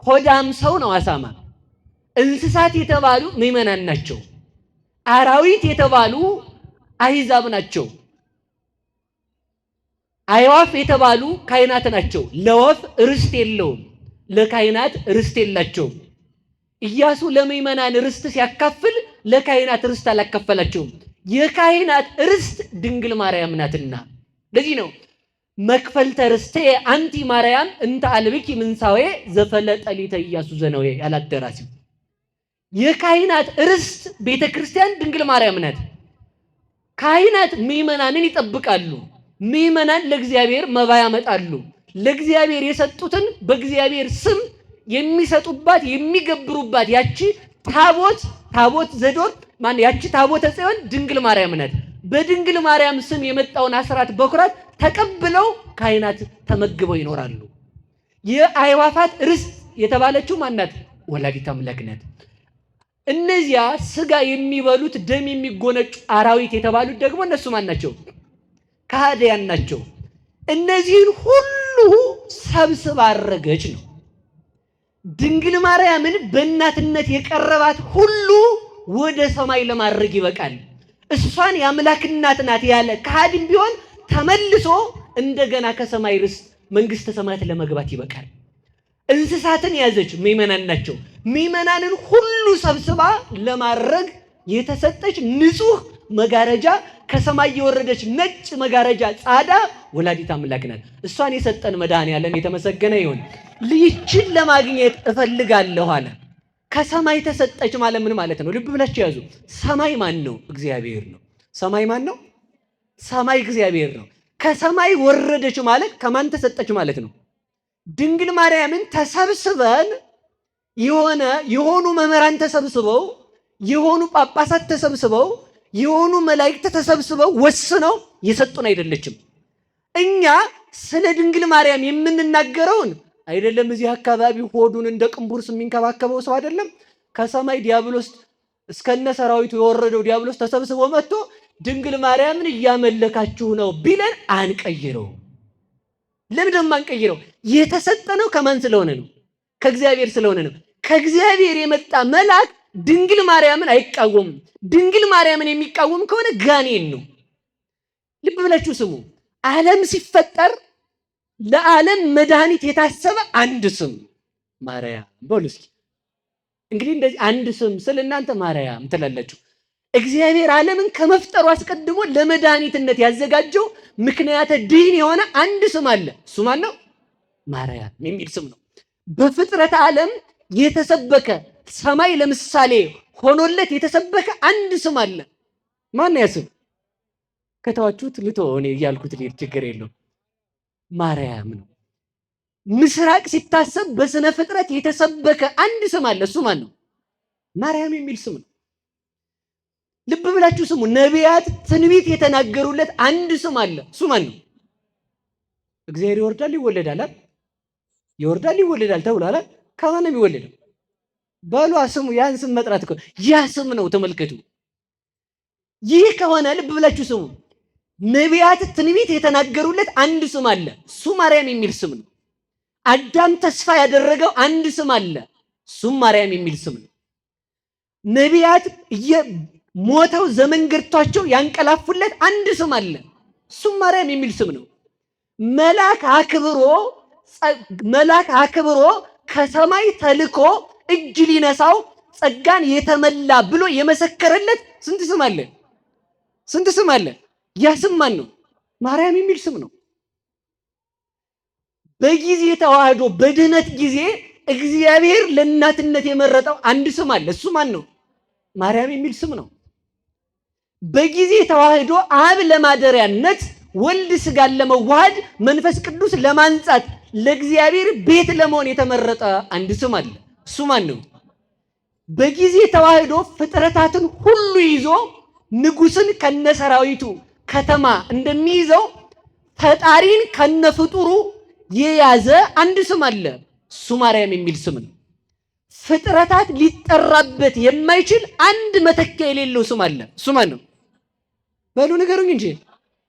ሆዳም ሰው ነው አሳማ። እንስሳት የተባሉ ምዕመናን ናቸው። አራዊት የተባሉ አሕዛብ ናቸው። አዕዋፍ የተባሉ ካህናት ናቸው። ለወፍ ርስት የለውም፣ ለካህናት ርስት የላቸውም። ኢያሱ ለምዕመናን ርስት ሲያካፍል ለካህናት ርስት አላካፈላቸውም። የካህናት ርስት ድንግል ማርያም ናትና ለዚህ ነው መክፈልተ ርስቴ አንቲ ማርያም እንተ አልብኪ ምንሳዌ ዘፈለጠ ሊተ ኢያሱ ዘነዌ ያላደራሲው። የካህናት ርስት ቤተክርስቲያን ድንግል ማርያም ናት። ካህናት ምዕመናንን ይጠብቃሉ። ምዕመናን ለእግዚአብሔር መባ ያመጣሉ። ለእግዚአብሔር የሰጡትን በእግዚአብሔር ስም የሚሰጡባት የሚገብሩባት ያቺ ታቦት ዘዶር ያቺ ታቦተ ጽዮን ድንግል ማርያም ናት። በድንግል ማርያም ስም የመጣውን አስራት በኩራት ተቀብለው ካህናት ተመግበው ይኖራሉ። የአዕዋፋት ርስት የተባለችው ማናት? ወላዲተ አምላክ ናት። እነዚያ ስጋ የሚበሉት ደም የሚጎነጩ አራዊት የተባሉት ደግሞ እነሱ ማን ናቸው? ከሃዲያን ናቸው። እነዚህን ሁሉ ሰብስባ አረገች ነው። ድንግል ማርያምን በእናትነት የቀረባት ሁሉ ወደ ሰማይ ለማድረግ ይበቃል። እሷን የአምላክ እናት ናት ያለ ከሃዲም ቢሆን ተመልሶ እንደገና ከሰማይ ርስት መንግስተ ሰማያት ለመግባት ይበቃል። እንስሳትን ያዘች ምእመናን ናቸው። ምእመናንን ሁሉ ሰብስባ ለማድረግ የተሰጠች ንጹህ መጋረጃ ከሰማይ የወረደች ነጭ መጋረጃ ጻዳ ወላዲት አምላክ ናት። እሷን የሰጠን መድኃኔዓለም የተመሰገነ ይሁን። ይህችን ለማግኘት እፈልጋለሁ አለ። ከሰማይ ተሰጠች ማለት ምን ማለት ነው? ልብ ብላችሁ ያዙ። ሰማይ ማን ነው? እግዚአብሔር ነው። ሰማይ ማን ነው? ሰማይ እግዚአብሔር ነው። ከሰማይ ወረደች ማለት ከማን ተሰጠች ማለት ነው? ድንግል ማርያምን ተሰብስበን የሆኑ መምህራን ተሰብስበው የሆኑ ጳጳሳት ተሰብስበው የሆኑ መላእክት ተሰብስበው ወስነው የሰጡን አይደለችም። እኛ ስለ ድንግል ማርያም የምንናገረውን አይደለም። እዚህ አካባቢ ሆዱን እንደ ቅንቡርስ የሚንከባከበው ሰው አይደለም። ከሰማይ ዲያብሎስ እስከነ ሰራዊቱ የወረደው ዲያብሎስ ተሰብስቦ መጥቶ ድንግል ማርያምን እያመለካችሁ ነው ቢለን አንቀይረው። ለምንድን አንቀይረው? የተሰጠነው ከማን ስለሆነ ነው? ከእግዚአብሔር ስለሆነ ነው። ከእግዚአብሔር የመጣ መልአክ ድንግል ማርያምን አይቃወምም። ድንግል ማርያምን የሚቃወም ከሆነ ጋኔን ነው። ልብ ብላችሁ ስሙ። ዓለም ሲፈጠር ለዓለም መድኃኒት የታሰበ አንድ ስም ማርያም በሉ እስኪ። እንግዲህ እንደዚህ አንድ ስም ስለ እናንተ ማርያም ትላላችሁ። እግዚአብሔር ዓለምን ከመፍጠሩ አስቀድሞ ለመድኃኒትነት ያዘጋጀው ምክንያተ ድኅን የሆነ አንድ ስም አለ። እሱ ማን ነው? ማርያም የሚል ስም ነው። በፍጥረት ዓለም የተሰበከ ሰማይ ለምሳሌ ሆኖለት የተሰበከ አንድ ስም አለ። ማን ያ ስም? ከተዋችሁት እኔ እያልኩት ልሄድ ችግር የለውም። ማርያም ነው። ምስራቅ ሲታሰብ በስነ ፍጥረት የተሰበከ አንድ ስም አለ። እሱ ማን ነው? ማርያም የሚል ስም ነው። ልብ ብላችሁ ስሙ። ነቢያት ትንቢት የተናገሩለት አንድ ስም አለ። እሱ ማን ነው? እግዚአብሔር ይወርዳል ይወለዳል አይደል? ይወርዳል ይወለዳል ተብሏል። ከማን ነው የሚወለደው? በሏ ስሙ። ያን ስም መጥራት እኮ ያ ስም ነው። ተመልከቱ። ይህ ከሆነ ልብ ብላችሁ ስሙ። ነቢያት ትንቢት የተናገሩለት አንድ ስም አለ። እሱ ማርያም የሚል ስም ነው። አዳም ተስፋ ያደረገው አንድ ስም አለ። እሱም ማርያም የሚል ስም ነው። ነቢያት ሞተው ዘመን ገርቷቸው ያንቀላፉለት አንድ ስም አለ። እሱም ማርያም የሚል ስም ነው። መልአክ አክብሮ ከሰማይ ተልኮ እጅ ሊነሳው ጸጋን የተመላ ብሎ የመሰከረለት ስንት ስም አለ? ስንት ስም አለ? ያ ስም ማን ነው? ማርያም የሚል ስም ነው። በጊዜ ተዋህዶ በድህነት ጊዜ እግዚአብሔር ለእናትነት የመረጠው አንድ ስም አለ። እሱ ማን ነው? ማርያም የሚል ስም ነው። በጊዜ ተዋህዶ አብ ለማደሪያነት ወልድ ስጋን ለመዋሃድ መንፈስ ቅዱስ ለማንጻት ለእግዚአብሔር ቤት ለመሆን የተመረጠ አንድ ስም አለ። እሱ ማን ነው? በጊዜ ተዋህዶ ፍጥረታትን ሁሉ ይዞ ንጉስን ከነሰራዊቱ ከተማ እንደሚይዘው ፈጣሪን ከነፍጡሩ የያዘ አንድ ስም አለ። እሱ ማርያም የሚል ስም ነው። ፍጥረታት ሊጠራበት የማይችል አንድ መተኪያ የሌለው ስም አለ። እሱ ማን ነው? በሉ ንገሩኝ እንጂ።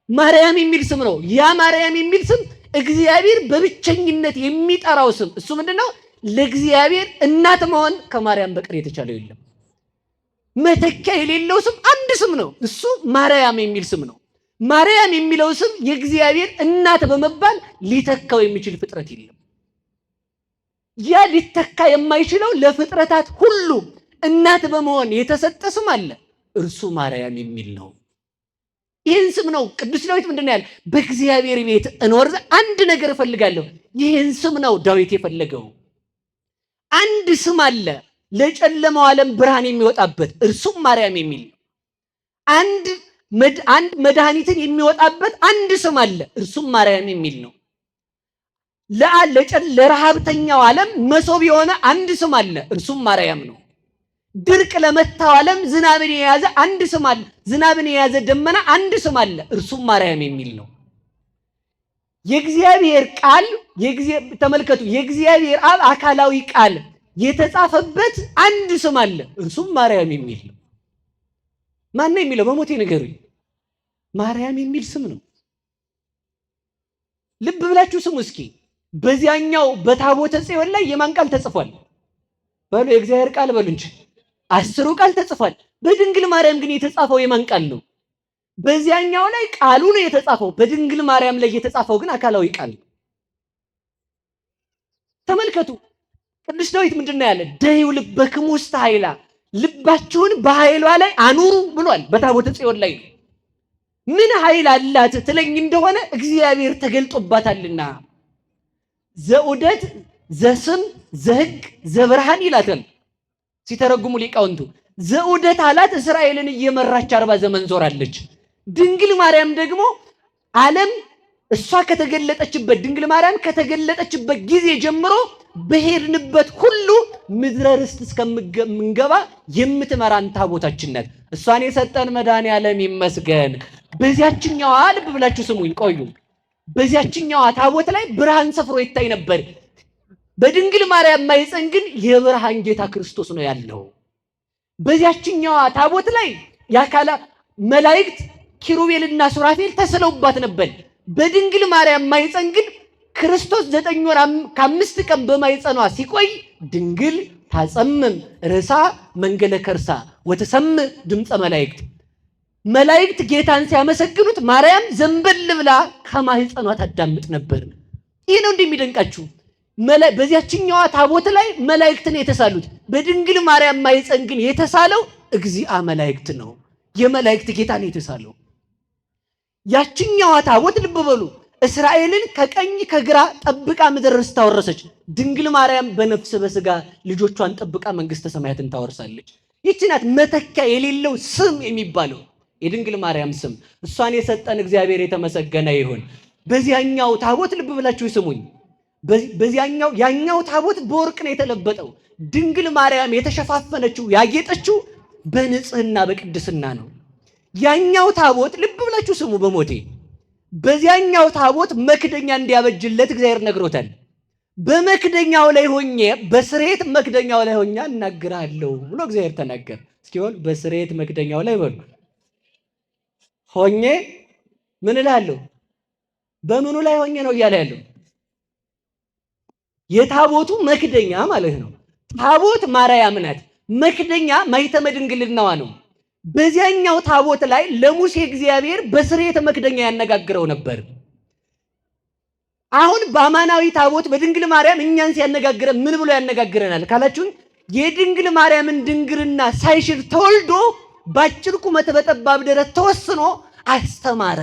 ማርያም የሚል ስም ነው። ያ ማርያም የሚል ስም እግዚአብሔር በብቸኝነት የሚጠራው ስም እሱ ምንድነው? ለእግዚአብሔር እናት መሆን ከማርያም በቀር የተቻለው የለም። መተኪያ የሌለው ስም አንድ ስም ነው። እሱ ማርያም የሚል ስም ነው። ማርያም የሚለው ስም የእግዚአብሔር እናት በመባል ሊተካው የሚችል ፍጥረት የለም። ያ ሊተካ የማይችለው ለፍጥረታት ሁሉ እናት በመሆን የተሰጠ ስም አለ። እርሱ ማርያም የሚል ነው። ይህን ስም ነው ቅዱስ ዳዊት ምንድን ነው ያለ? በእግዚአብሔር ቤት እኖር ዘንድ አንድ ነገር እፈልጋለሁ። ይህን ስም ነው ዳዊት የፈለገው። አንድ ስም አለ ለጨለማው ዓለም ብርሃን የሚወጣበት፣ እርሱም ማርያም የሚል ነው። አንድ መድኃኒትን የሚወጣበት አንድ ስም አለ፣ እርሱም ማርያም የሚል ነው። ለረሃብተኛው ዓለም መሶብ የሆነ አንድ ስም አለ፣ እርሱም ማርያም ነው። ድርቅ ለመታው ዓለም ዝናብን የያዘ አንድ ስም አለ፣ ዝናብን የያዘ ደመና አንድ ስም አለ፣ እርሱም ማርያም የሚል ነው። የእግዚአብሔር ቃል ተመልከቱ፣ የእግዚአብሔር አብ አካላዊ ቃል የተጻፈበት አንድ ስም አለ፣ እርሱም ማርያም የሚል ነው። ማን ነው የሚለው? በሞቴ ንገሩኝ። ማርያም የሚል ስም ነው። ልብ ብላችሁ ስሙ እስኪ። በዚያኛው በታቦተ ጽዮን ላይ የማን ቃል ተጽፏል? በሉ የእግዚአብሔር ቃል በሉ እንጂ 10ሩ ቃል ተጽፏል። በድንግል ማርያም ግን የተጻፈው የማን ቃል ነው? በዚያኛው ላይ ቃሉ ነው የተጻፈው። በድንግል ማርያም ላይ የተጻፈው ግን አካላዊ ቃል ነው። ተመልከቱ። ቅዱስ ዳዊት ምንድነው ያለ? ደይው ልበክሙ ውስተ ኃይላ፣ ልባችሁን በኃይሏ ላይ አኑሩ ብሏል። በታቦተ ጽዮን ላይ ምን ኃይል አላት ትለኝ እንደሆነ እግዚአብሔር ተገልጦባታልና ዘዑደት ዘስም ዘሕግ ዘብርሃን ይላታል ሲተረጉሙ ሊቃውንቱ። ዘዑደት አላት እስራኤልን እየመራች 40 ዘመን ዞራለች። ድንግል ማርያም ደግሞ ዓለም እሷ ከተገለጠችበት ድንግል ማርያም ከተገለጠችበት ጊዜ ጀምሮ በሄድንበት ሁሉ ምድረ ርስት እስከምንገባ የምትመራን ታቦታችን ናት። እሷን የሰጠን መድኃኔዓለም ይመስገን። በዚያችኛዋ ልብ ብላችሁ ስሙኝ፣ ቆዩ። በዚያችኛዋ ታቦት ላይ ብርሃን ሰፍሮ ይታይ ነበር። በድንግል ማርያም ማኅፀን ግን የብርሃን ጌታ ክርስቶስ ነው ያለው። በዚያችኛዋ ታቦት ላይ የአካላ መላእክት ኪሩቤልና ሱራፌል ተስለውባት ነበር። በድንግል ማርያም ማኅፀን ግን ክርስቶስ 9 ወር ከ5 ቀን በማኅፀኗ ሲቆይ ድንግል ታጸምም ርሳ መንገለ ከርሳ ወተሰምዕ ድምፀ መላእክት፣ መላእክት ጌታን ሲያመሰግኑት ማርያም ዘንበል ብላ ከማኅፀኗ ታዳምጥ ነበር። ይህ ነው እንደሚደንቃችሁ። በዚያችኛዋ ታቦት ላይ መላእክትን የተሳሉት፣ በድንግል ማርያም ማኅፀን ግን የተሳለው እግዚአ መላእክት ነው። የመላእክት ጌታ ነው የተሳለው። ያችኛዋ ታቦት ልብ በሉ እስራኤልን ከቀኝ ከግራ ጠብቃ ምድር ርስት ታወረሰች። ድንግል ማርያም በነፍስ በስጋ ልጆቿን ጠብቃ መንግስተ ሰማያትን ታወርሳለች። ይህች ናት መተኪያ የሌለው ስም የሚባለው የድንግል ማርያም ስም። እሷን የሰጠን እግዚአብሔር የተመሰገነ ይሁን። በዚያኛው ታቦት ልብ ብላችሁ ይስሙኝ። ያኛው ታቦት በወርቅ ነው የተለበጠው። ድንግል ማርያም የተሸፋፈነችው ያጌጠችው በንጽህና በቅድስና ነው። ያኛው ታቦት ልብ ብላችሁ ስሙ በሞቴ በዚያኛው ታቦት መክደኛ እንዲያበጅለት እግዚአብሔር ነግሮታል። በመክደኛው ላይ ሆኜ በስሬት መክደኛው ላይ ሆኜ እናገራለሁ ብሎ እግዚአብሔር ተናገረ። እስኪ በሉ በስሬት መክደኛው ላይ በሉ ሆኜ ምን እላለሁ? በምኑ ላይ ሆኜ ነው እያለ ያለው? የታቦቱ መክደኛ ማለት ነው። ታቦት ማርያም ናት። መክደኛ ማኅተመ ድንግልናዋ ነው። በዚያኛው ታቦት ላይ ለሙሴ እግዚአብሔር በስርየተ መክደኛ ያነጋግረው ነበር። አሁን በአማናዊ ታቦት በድንግል ማርያም እኛን ሲያነጋግረን ምን ብሎ ያነጋግረናል ካላችሁን፣ የድንግል ማርያምን ድንግልና ሳይሽር ተወልዶ ባጭር ቁመት በጠባብ ደረት ተወስኖ አስተማረ።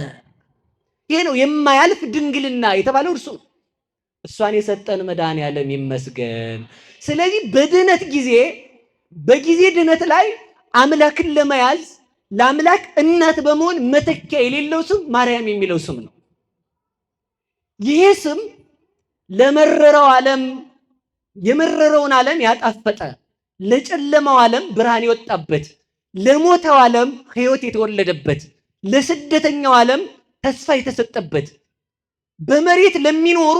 ይሄ ነው የማያልፍ ድንግልና የተባለው እርሱ ነው። እሷን የሰጠን መድኃኔዓለም ይመስገን። ስለዚህ በድነት ጊዜ በጊዜ ድነት ላይ አምላክን ለመያዝ ለአምላክ እናት በመሆን መተኪያ የሌለው ስም ማርያም የሚለው ስም ነው። ይሄ ስም ለመረረው ዓለም የመረረውን ዓለም ያጣፈጠ፣ ለጨለማው ዓለም ብርሃን የወጣበት፣ ለሞተው ዓለም ሕይወት የተወለደበት፣ ለስደተኛው ዓለም ተስፋ የተሰጠበት፣ በመሬት ለሚኖሩ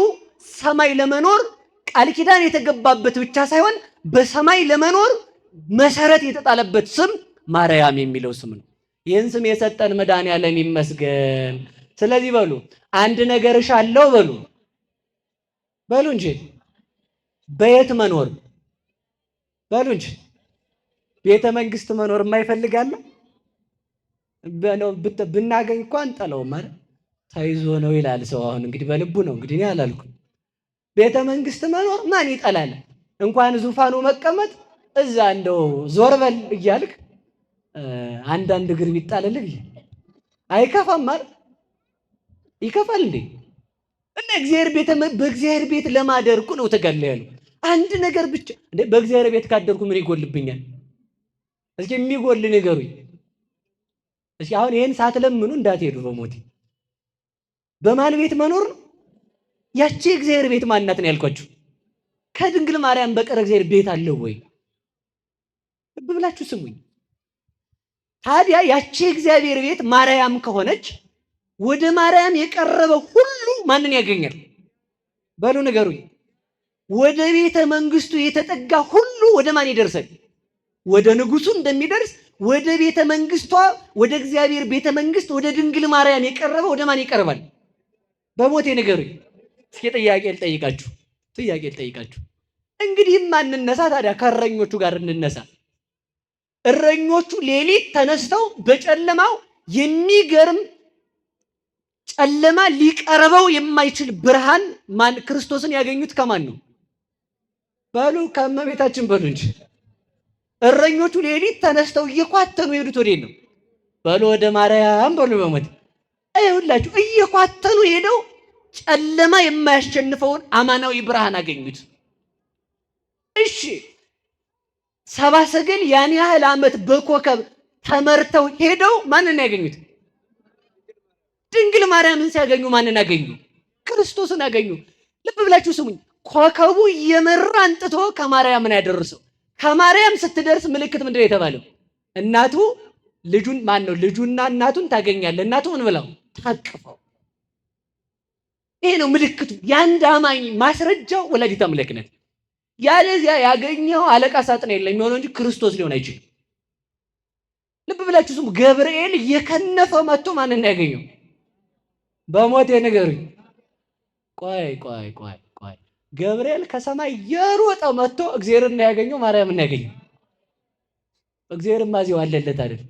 ሰማይ ለመኖር ቃል ኪዳን የተገባበት ብቻ ሳይሆን በሰማይ ለመኖር መሰረት የተጣለበት ስም ማርያም የሚለው ስም ነው። ይህን ስም የሰጠን መድኃኔዓለም ይመስገን። ስለዚህ በሉ አንድ ነገር እሻለሁ በሉ እንጂ በየት መኖር በሉ እንጂ ቤተ መንግስት መኖር የማይፈልጋለ ብናገኝ እኮ አንጠላውም ማለት ተይዞ ነው ይላል ሰው። አሁን እንግዲህ በልቡ ነው እንግዲህ እኔ አላልኩም። ቤተ መንግስት መኖር ማን ይጠላል? እንኳን ዙፋኑ መቀመጥ እዛ እንደው ዞር በል እያልክ አንዳንድ እግር ቢጣልልህ አይከፋም ማለት ይከፋል እንዴ? እና በእግዚአብሔር ቤት ለማደር እኮ ነው ተጋለ ያለው። አንድ ነገር ብቻ እንዴ በእግዚአብሔር ቤት ካደርኩ ምን ይጎልብኛል? እስኪ የሚጎል ንገሩኝ። እስኪ አሁን ይሄን ሳትለምኑ እንዳትሄዱ በሞቴ። በማን ቤት መኖር ነው? ያቺ እግዚአብሔር ቤት ማናት ነው ያልኳችሁ? ከድንግል ማርያም በቀር እግዚአብሔር ቤት አለው ወይ? ልብ ብላችሁ ስሙኝ። ታዲያ ያቺ እግዚአብሔር ቤት ማርያም ከሆነች ወደ ማርያም የቀረበ ሁሉ ማንን ያገኛል? በሉ ንገሩኝ። ወደ ቤተ መንግስቱ የተጠጋ ሁሉ ወደ ማን ይደርሳል? ወደ ንጉሱ እንደሚደርስ ወደ ቤተ መንግስቷ ወደ እግዚአብሔር ቤተ መንግስት ወደ ድንግል ማርያም የቀረበ ወደ ማን ይቀርባል? በሞቴ ንገሩኝ። እስኪ ጥያቄ ልጠይቃችሁ። እንግዲህ ማንነሳ ታዲያ ከእረኞቹ ጋር እንነሳ። እረኞቹ ሌሊት ተነስተው በጨለማው የሚገርም ጨለማ ሊቀርበው የማይችል ብርሃን ክርስቶስን ያገኙት ከማን ነው? በሉ ከእመቤታችን በሉ እንጂ። እረኞቹ ሌሊት ተነስተው እየኳተኑ ሄዱት ወዴት ነው? በሉ ወደ ማርያም በሉ። በሞት ይኸውላችሁ እየኳተኑ ሄደው ጨለማ የማያሸንፈውን አማናዊ ብርሃን አገኙት። እሺ ሰብአ ሰገል ያን ያህል ዓመት በኮከብ ተመርተው ሄደው ማንን ያገኙት? ድንግል ማርያምን ሲያገኙ ማንን አገኙ? ክርስቶስን አገኙ። ልብ ብላችሁ ስሙኝ። ኮከቡ እየመራ አንጥቶ ከማርያምን ያደረሰው። ከማርያም ስትደርስ ምልክት ምንድን ነው የተባለው? እናቱ ልጁን ማን ነው? ልጁና እናቱን ታገኛለህ። እናቱ ምን ብለው ታቅፈው። ይሄ ነው ምልክቱ። የአንድ አማኝ ማስረጃው ወላዲተ አምላክ ናት። ያለዚያ ያገኘው አለቃ ሳጥናኤል ነው የሚሆነው እንጂ ክርስቶስ ሊሆን አይችልም። ልብ ብላችሁ ስሙ። ገብርኤል እየከነፈ መጥቶ ማንን ያገኘው? በሞት ንገሩኝ። ቆይ ገብርኤል ከሰማይ የሮጠ መጥቶ እግዚአብሔርን ያገኘው ማርያምን ያገኘው? እግዚአብሔርማ እዚያው አለለት አይደል?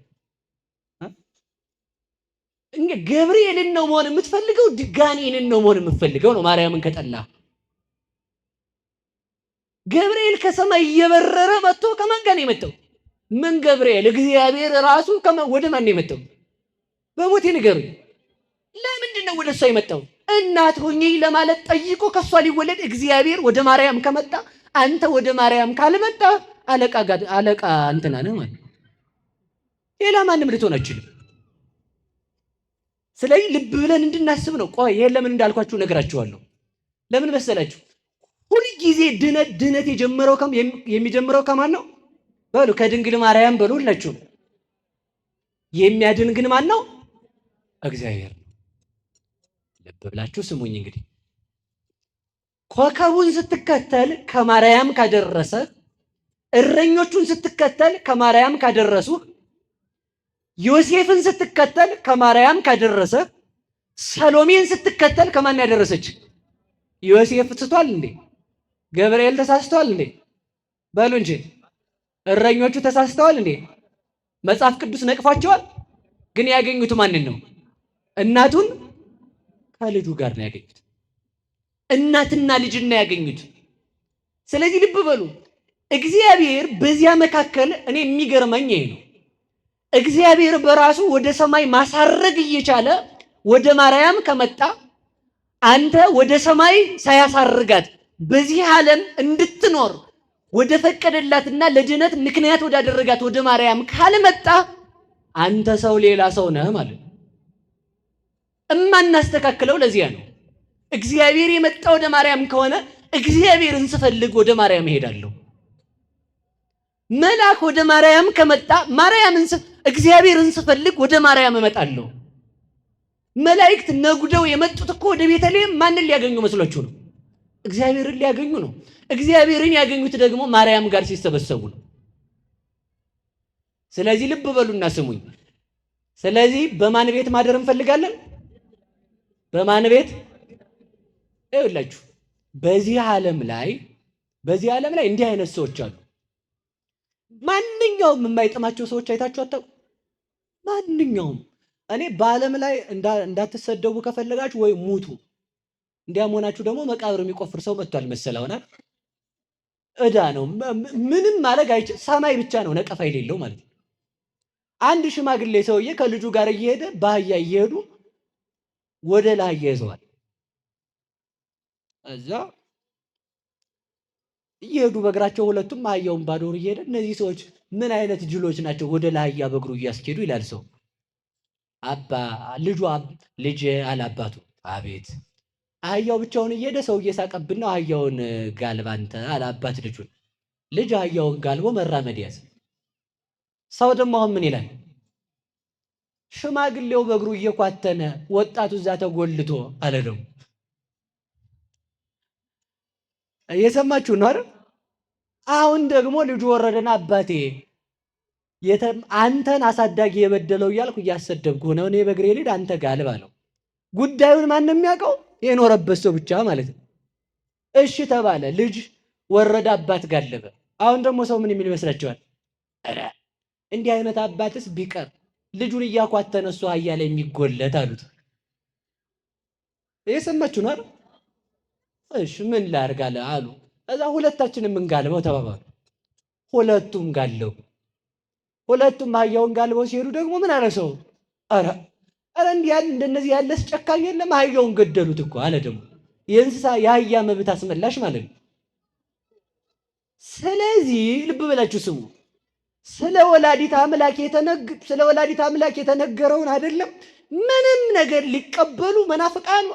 ገብርኤልን ነው መሆን የምትፈልገው? ድጋኔንን ነው መሆን የምትፈልገው? ነው ማርያምን ከጠላ ገብርኤል ከሰማይ እየበረረ መጥቶ ከማን ጋር ነው የመጣው? ምን ገብርኤል? እግዚአብሔር ራሱ ወደ ማን ነው የመጣው? በሞት ንገሩኝ። ለምንድን ነው ወደ እሷ የመጣው? እናት ሆኜ ለማለት ጠይቆ ከእሷ ሊወለድ እግዚአብሔር ወደ ማርያም ከመጣ አንተ ወደ ማርያም ካልመጣ አለቃ እንትና ነህ ማለት ሌላ ማንም ልትሆን አትችልም። ስለዚህ ልብ ብለን እንድናስብ ነው። ይሄን ለምን እንዳልኳችሁ ነገራችኋለሁ። ለምን መሰላችሁ? ሁልጊዜ ድነት የሚጀምረው ከማን ነው? በሉ ከድንግል ማርያም በሉ። ሁላችሁ የሚያድን ግን ማን ነው? እግዚአብሔር ነው። ልብ ብላችሁ ስሙኝ። እንግዲህ ኮከቡን ስትከተል ከማርያም ካደረሰ፣ እረኞቹን ስትከተል ከማርያም ካደረሱ፣ ዮሴፍን ስትከተል ከማርያም ካደረሰ፣ ሰሎሜን ስትከተል ከማን ያደረሰች? ዮሴፍ ትቷል እንዴ? ገብርኤል ተሳስተዋል እንዴ? በሉ እንጂ እረኞቹ ተሳስተዋል እንዴ? መጽሐፍ ቅዱስ ነቅፏቸዋል። ግን ያገኙት ማንን ነው? እናቱን ከልጁ ጋር ነው ያገኙት። እናትና ልጅና ያገኙት። ስለዚህ ልብ በሉ። እግዚአብሔር በዚያ መካከል እኔ የሚገርመኝ ይሄ ነው። እግዚአብሔር በራሱ ወደ ሰማይ ማሳረግ እየቻለ ወደ ማርያም ከመጣ አንተ ወደ ሰማይ ሳያሳርጋት በዚህ ዓለም እንድትኖር ወደ ፈቀደላትና ለድነት ምክንያት ወዳደረጋት ወደ ማርያም ካልመጣ አንተ ሰው ሌላ ሰው ነህ ማለት ነው። እማናስተካክለው ለዚያ ነው። እግዚአብሔር የመጣ ወደ ማርያም ከሆነ እግዚአብሔርን ስፈልግ ወደ ማርያም እሄዳለሁ። መልአክ ወደ ማርያም ከመጣ እግዚአብሔርን ስፈልግ ወደ ማርያም እመጣለሁ። መላእክት ነጉደው የመጡት እኮ ወደ ቤተልሔም ማንን ሊያገኙ መስሏችሁ ነው? እግዚአብሔርን ሊያገኙ ነው። እግዚአብሔርን ያገኙት ደግሞ ማርያም ጋር ሲሰበሰቡ ነው። ስለዚህ ልብ በሉና ስሙኝ። ስለዚህ በማን ቤት ማደር እንፈልጋለን? በማን ቤት? ይኸውላችሁ በዚህ ዓለም ላይ እንዲህ አይነት ሰዎች አሉ። ማንኛውም የማይጥማቸው ሰዎች አይታችሁ አታውቁ? ማንኛውም እኔ በዓለም ላይ እንዳትሰደቡ ከፈለጋችሁ ወይ ሙቱ። እንዲያም ሆናችሁ ደግሞ መቃብር የሚቆፍር ሰው መጥቷል መሰለህ ሆናል። ዕዳ ነው። ምንም ማድረግ አይችልም። ሰማይ ብቻ ነው ነቀፋ የሌለው ማለት ነው። አንድ ሽማግሌ ሰውዬ ከልጁ ጋር እየሄደ በአህያ እየሄዱ ወደ ላህያ ይዘዋል። እዛ እየሄዱ በእግራቸው ሁለቱም አህያውን ባዶር እየሄደ እነዚህ ሰዎች ምን አይነት ጅሎች ናቸው ወደ ላህያ በእግሩ እያስኬዱ ይላል ሰው። ልጅ አላባቱ አቤት አህያው ብቻውን እየሄደ ሰው እየሳቀብን ነው። አህያውን ጋልባ አንተ አላባት ልጅ አህያውን ጋልቦ መራመድ ያዘ። ሰው ደግሞ አሁን ምን ይላል? ሽማግሌው በእግሩ እየኳተነ ወጣቱ እዛ ተጎልቶ አለ። ደግሞ እየሰማችሁ ነው አይደል? አሁን ደግሞ ልጁ ወረደና አባቴ አንተን አሳዳጊ የበደለው እያልኩ እያሰደብኩ ነው፣ እኔ በእግሬ ልሂድ አንተ ጋልብ አለው። ጉዳዩን ማንም የሚያውቀው የኖረበት ሰው ብቻ ማለት ነው። እሺ ተባለ። ልጅ ወረደ አባት ጋለበ። አሁን ደግሞ ሰው ምን የሚል ይመስላችኋል? ኧረ እንዲህ አይነት አባትስ ቢቀር ልጁን እያኳተነ እሱ አህያ ላይ የሚጎለት አሉት። እየሰማችሁ ነው አይደል? እሺ ምን ላድርግ አሉ። እዛ ሁለታችንም እንጋልበው ተባባሉ። ሁለቱም ጋለቡ። ሁለቱም አህያውን ጋልበው ሲሄዱ ደግሞ ምን አለ ሰው? ኧረ እንዲህ ያለ እንደነዚህ ያለስ ጨካኝ የለም፣ አህያውን ገደሉት እኮ አለ። ደግሞ የእንስሳ የአህያ መብት አስመላሽ ማለት ነው። ስለዚህ ልብ ብላችሁ ስሙ። ስለ ወላዲት አምላክ የተነገረውን አይደለም ምንም ነገር ሊቀበሉ መናፍቃኑ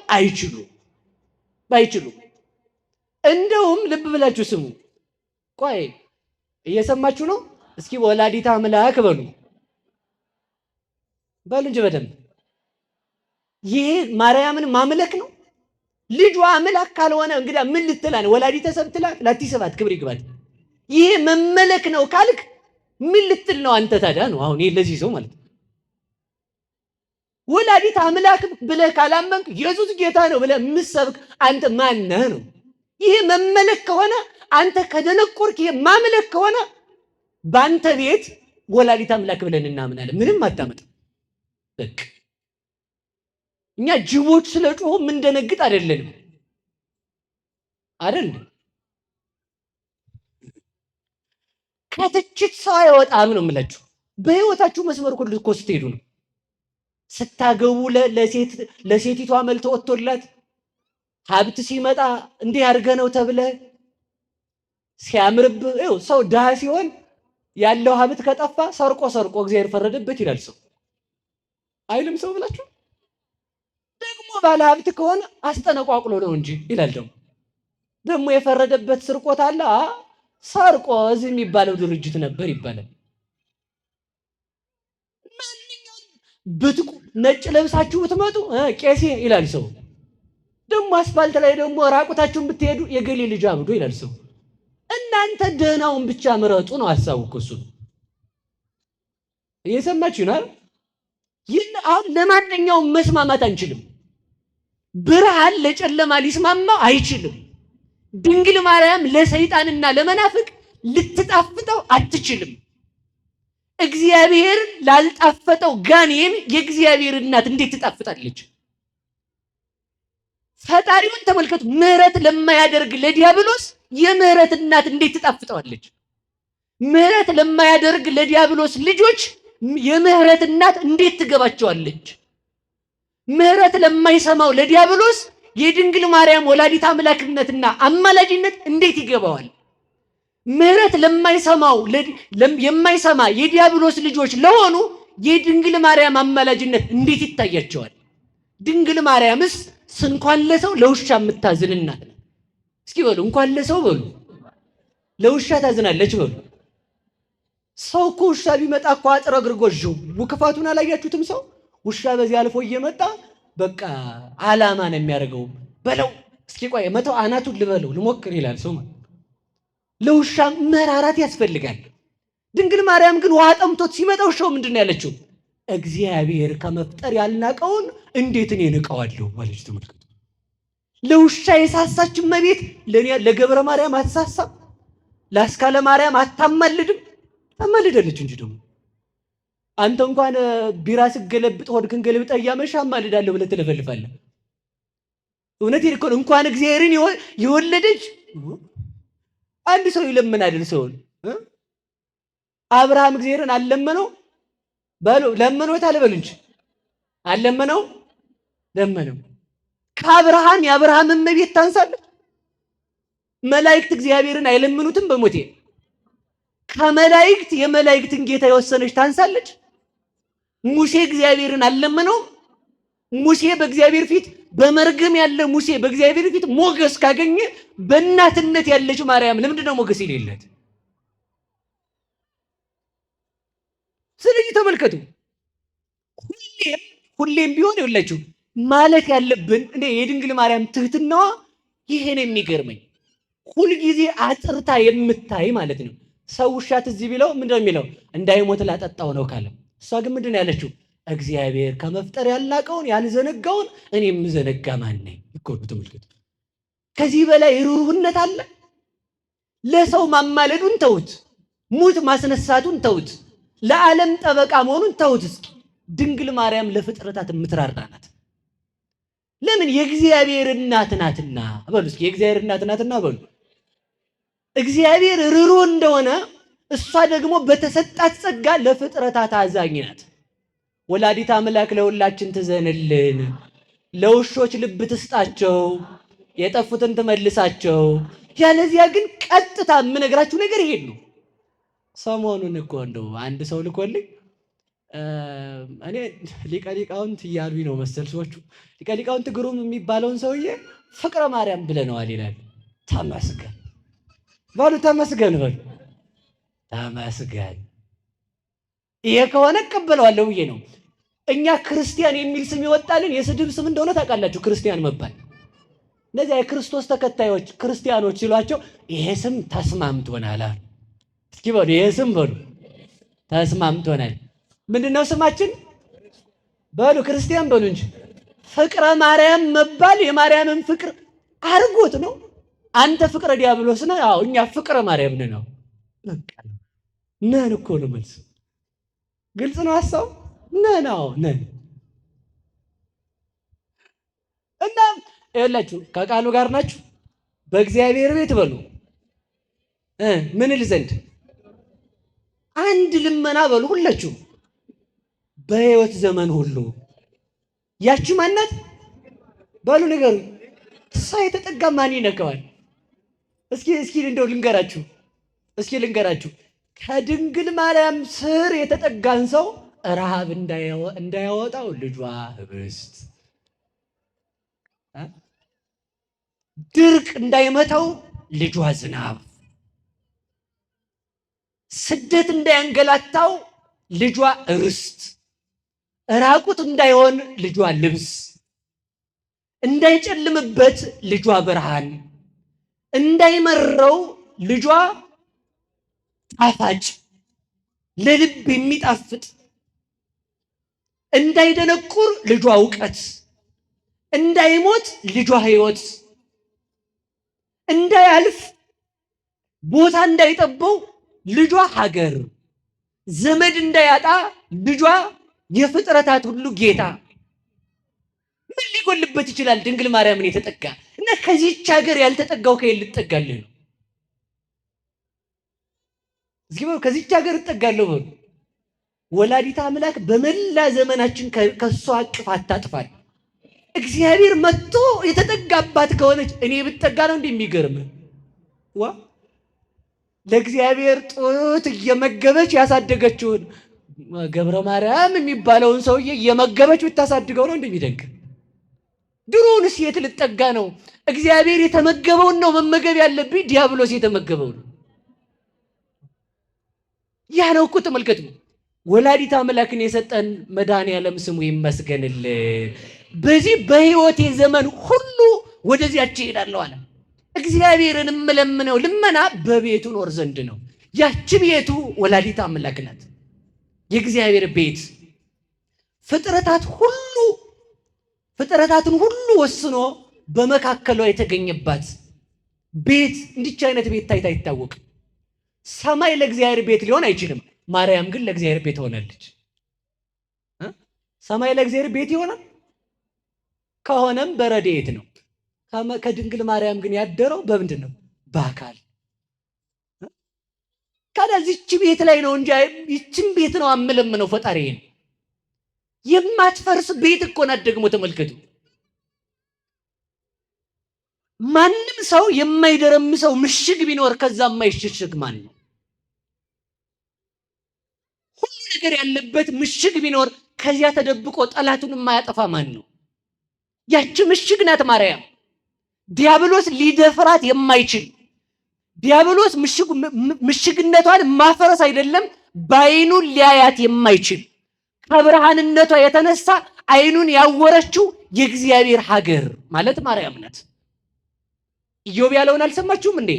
አይችሉም። እንደውም ልብ ብላችሁ ስሙ። ቆይ እየሰማችሁ ነው? እስኪ ወላዲት አምላክ በሉ እንጂ በደንብ። ይህ ማርያምን ማምለክ ነው። ልጇ አምላክ ካልሆነ እንግዲህ ምን ልትላን? ወላዲተ ሰብ ትላት ላቲሰባት ክብር ይግባት። ይህ መመለክ ነው ካልክ ምን ልትል ነው አንተ ታዲያ? ነው አሁን ይሄ ለዚህ ሰው ማለት ነው። ወላዲት አምላክ ብለህ ካላመንክ ኢየሱስ ጌታ ነው ብለህ የምትሰብክ አንተ ማን ነህ ነው? ይህ መመለክ ከሆነ አንተ ከደነቆርክ፣ ይሄ ማምለክ ከሆነ በአንተ ቤት ወላዲት አምላክ ብለን እናምናለን። ምንም አታመጣም። በቃ እኛ ጅቦች ስለጮሁ ምን ደነግጥ አይደለንም አይደል? ከትችት ሰው አይወጣም ነው የምላችሁ። በህይወታችሁ መስመር ሁሉ እኮ ስትሄዱ ነው። ስታገቡ ለሴቲቷ መልት ወጥቶላት ሀብት ሲመጣ እንዲህ አድርገህ ነው ተብለህ ሲያምርብህ፣ ይኸው ሰው ድሃ ሲሆን ያለው ሀብት ከጠፋ ሰርቆ እግዚአብሔር ፈረደበት ይላል ሰው አይልም? ሰው ብላችሁ ደግሞ ባለ ሀብት ከሆነ አስጠነቋቁሎ ነው እንጂ ይላል። ደግሞ የፈረደበት ስርቆት አለ። ሰርቆ እዚህ የሚባለው ድርጅት ነበር ይባላል። ማንኛውም ነጭ ለብሳችሁ ብትመጡ ቄሴ ይላል ሰው። ደግሞ አስፋልት ላይ ደግሞ ራቁታችሁን ብትሄዱ የገሌ ልጅ አብዶ ይላል ሰው። እናንተ ደህናውን ብቻ ምረጡ ነው ሐሳቡ እኮ እሱ። እየሰማችሁ ነው? አሁን ለማንኛውም መስማማት አንችልም። ብርሃን ለጨለማ ሊስማማ አይችልም። ድንግል ማርያም ለሰይጣንና ለመናፍቅ ልትጣፍጠው አትችልም። እግዚአብሔር ላልጣፈጠው ጋኔን የእግዚአብሔር እናት እንዴት ትጣፍጣለች? ፈጣሪውን ተመልከቱ። ምህረት ለማያደርግ ለዲያብሎስ የምህረት እናት እንዴት ትጣፍጠዋለች? ምህረት ለማያደርግ ለዲያብሎስ ልጆች የምህረት እናት እንዴት ትገባቸዋለች? ምህረት ለማይሰማው ለዲያብሎስ የድንግል ማርያም ወላዲት አምላክነትና አማላጅነት እንዴት ይገባዋል? ምህረት ለማይሰማው የማይሰማ የዲያብሎስ ልጆች ለሆኑ የድንግል ማርያም አማላጅነት እንዴት ይታያቸዋል? ድንግል ማርያምስ እንኳን ለሰው ለውሻ የምታዝን እናት ናት። እስኪ በሉ እንኳን ለሰው በሉ ለውሻ ታዝናለች በሉ። ሰው እኮ ውሻ ቢመጣ እኮ አጥረግርጎ ክፋቱን አላያችሁትም? ሰው ውሻ በዚህ አልፎ እየመጣ በቃ አላማ ነው የሚያደርገው። በለው እስኪ ቆይ መተው አናቱን ልበለው ልሞክር ይላል ሰው። ለውሻ መራራት ያስፈልጋል። ድንግል ማርያም ግን ውሃ ጠምቶት ሲመጣ ውሻው ምንድን ነው ያለችው? እግዚአብሔር ከመፍጠር ያልናቀውን እንዴት እኔ ንቀዋለሁ ማለች። ተመልከቱ። ለውሻ የሳሳች እመቤት ለገብረ ማርያም አትሳሳም? ለአስካለ ማርያም አታማልድም? ታማልዳለች እንጂ ደግሞ አንተ እንኳን ቢራ ስገለብጥ ሆድክን ገልብጠ እያመሻ አማልዳለሁ ብለህ ትለፈልፋለህ። እውነቴን እኮ ነው። እንኳን እግዚአብሔርን የወለደች አንድ ሰው ይለምን አይደል? ሰውን አብርሃም እግዚአብሔርን አልለመነው በሉ ለመነው ታለበል እንጂ አልለመነው ለመነው። ከአብርሃም የአብርሃም እመቤት ታንሳለች? መላእክት እግዚአብሔርን አይለምኑትም? በሞቴ ከመላእክት የመላእክትን ጌታ የወሰነች ታንሳለች? ሙሴ እግዚአብሔርን አልለመነው? ሙሴ በእግዚአብሔር ፊት በመርገም ያለ ሙሴ በእግዚአብሔር ፊት ሞገስ ካገኘ በእናትነት ያለች ማርያም ለምንድን ነው ሞገስ የሌላት? ስለዚህ ተመልከቱ፣ ሁሌም ቢሆን ይኸውላችሁ ማለት ያለብን እኔ የድንግል ማርያም ትህትናዋ ይሄን የሚገርመኝ ሁልጊዜ አጥርታ የምታይ ማለት ነው። ሰው ውሻት እዚህ ቢለው ምንድነው የሚለው? እንዳይሞት ላጠጣው ነው ካለ፣ እሷ ግን ምንድነው ያለችው? እግዚአብሔር ከመፍጠር ያልናቀውን ያልዘነጋውን እኔ የምዘነጋ ማን ነኝ? ተመልከቱ። ከዚህ በላይ ሩህሩህነት አለ? ለሰው ማማለዱን ተውት፣ ሙት ማስነሳቱን ተውት፣ ለዓለም ጠበቃ መሆኑን ተውት። እስኪ ድንግል ማርያም ለፍጥረታት የምትራራ ናት። ለምን? የእግዚአብሔር እናት ናትና በሉ። እስኪ የእግዚአብሔር እናት ናትና በሉ። እግዚአብሔር ርሩ እንደሆነ እሷ ደግሞ በተሰጣት ጸጋ ለፍጥረታት አዛኝ ናት። ወላዲት አምላክ ለሁላችን ትዘንልን፣ ለውሾች ልብ ትስጣቸው፣ የጠፉትን ትመልሳቸው። ያለዚያ ግን ቀጥታ የምነግራችሁ ነገር ይሄድ ነው። ሰሞኑን እኮ እንደው አንድ ሰው ልኮልኝ እኔ ሊቀ ሊቃውንት እያሉኝ ነው መሰል ሰዎቹ። ሊቀ ሊቃውንት ግሩም የሚባለውን ሰውዬ ፍቅረ ማርያም ብለነዋል ይላል። ተመስገን በሉ፣ ተመስገን በሉ፣ ተመስገን። ይሄ ከሆነ እቀበለዋለሁ ብዬ ነው። እኛ ክርስቲያን የሚል ስም ይወጣልን የስድብ ስም እንደሆነ ታውቃላችሁ። ክርስቲያን መባል እነዚያ የክርስቶስ ተከታዮች ክርስቲያኖች ሲሏቸው ይሄ ስም ተስማምቶናል አሉ። እስኪ በሉ ይሄ ስም በሉ ተስማምቶናል። ምንድነው ስማችን? በሉ ክርስቲያን በሉ እንጂ ፍቅረ ማርያም መባል የማርያምን ፍቅር አርጎት ነው። አንተ ፍቅረ ዲያብሎስ ነህ። አዎ እኛ ፍቅረ ማርያም ነን። በቃ ነን እኮ ነው መልስ። ግልጽ ነው ሐሳቡ። ነን። አዎ ነን። እና ይኸውላችሁ ከቃሉ ጋር ናችሁ። በእግዚአብሔር ቤት በሉ ምን ል ዘንድ አንድ ልመና በሉ ሁላችሁ በሕይወት ዘመን ሁሉ ያቺ ማናት በሉ ንገሩ። እሷ የተጠጋ ማን ይነካዋል? እስኪ እንደው ልንገራችሁ፣ ከድንግል ማርያም ስር የተጠጋን ሰው ረሃብ እንዳያወጣው ልጇ ህብስት፣ ድርቅ እንዳይመታው ልጇ ዝናብ፣ ስደት እንዳያንገላታው ልጇ ርስት፣ ራቁት እንዳይሆን ልጇ ልብስ፣ እንዳይጨልምበት ልጇ ብርሃን፣ እንዳይመረው ልጇ ጣፋጭ ለልብ የሚጣፍጥ፣ እንዳይደነቁር ልጇ እውቀት፣ እንዳይሞት ልጇ ሕይወት፣ እንዳያልፍ ቦታ እንዳይጠበው ልጇ ሀገር፣ ዘመድ እንዳያጣ ልጇ የፍጥረታት ሁሉ ጌታ። ምን ሊጎልበት ይችላል? ድንግል ማርያምን የተጠጋ እና ከዚህች ሀገር ያልተጠጋው ከየት ልትጠጋልህ ነው? እስኪ ከዚህች ሀገር እጠጋለሁ በሉ። ወላዲተ አምላክ በመላ ዘመናችን ከሷ አቅፍ አታጥፋል። እግዚአብሔር መጥቶ የተጠጋባት ከሆነች እኔ ብጠጋ ነው እንደሚገርም ዋ ለእግዚአብሔር ጡት እየመገበች ያሳደገችውን ገብረ ማርያም የሚባለውን ሰውዬ እየመገበች ብታሳድገው ነው እንደሚደንቅ። ድሮውንስ የት ልጠጋ ነው? እግዚአብሔር የተመገበውን ነው መመገብ ያለብኝ። ዲያብሎስ የተመገበው ነው። ያ ነው እኮ ተመልከቱ። ወላዲተ አምላክን የሰጠን መድኃኔዓለም ስሙ ይመስገንልን። በዚህ በሕይወቴ ዘመን ሁሉ ወደዚያች እሄዳለሁ አለ። እግዚአብሔርን የምለምነው ልመና በቤቱ ኖር ዘንድ ነው። ያቺ ቤቱ ወላዲተ አምላክ ናት። የእግዚአብሔር ቤት ፍጥረታትን ሁሉ ወስኖ በመካከሏ የተገኘባት ቤት። እንዲች አይነት ቤት ታይታ አይታወቅም። ሰማይ ለእግዚአብሔር ቤት ሊሆን አይችልም። ማርያም ግን ለእግዚአብሔር ቤት ሆናለች። ሰማይ ለእግዚአብሔር ቤት ይሆናል ከሆነም በረድኤት ነው። ከድንግል ማርያም ግን ያደረው በምንድን ነው? በአካል። ከዚች ቤት ላይ ነው እንጂ ይችን ቤት ነው አምለምነው ፈጣሪዬን። የማትፈርስ ቤት እኮ ናት። ደግሞ ተመልከቱ፣ ማንም ሰው የማይደረምሰው ምሽግ ቢኖር ከዛ የማይሸሸግ ማን ነው? ሁሉ ነገር ያለበት ምሽግ ቢኖር ከዚያ ተደብቆ ጠላቱን የማያጠፋ ማን ነው? ያቺ ምሽግ ናት ማርያም። ዲያብሎስ ሊደፍራት የማይችል ዲያብሎስ ምሽግነቷን ማፈረስ አይደለም በዓይኑ ሊያያት የማይችል ከብርሃንነቷ የተነሳ ዓይኑን ያወረችው የእግዚአብሔር ሀገር ማለት ማርያም ናት። ኢዮብ ያለውን አልሰማችሁም እንዴ?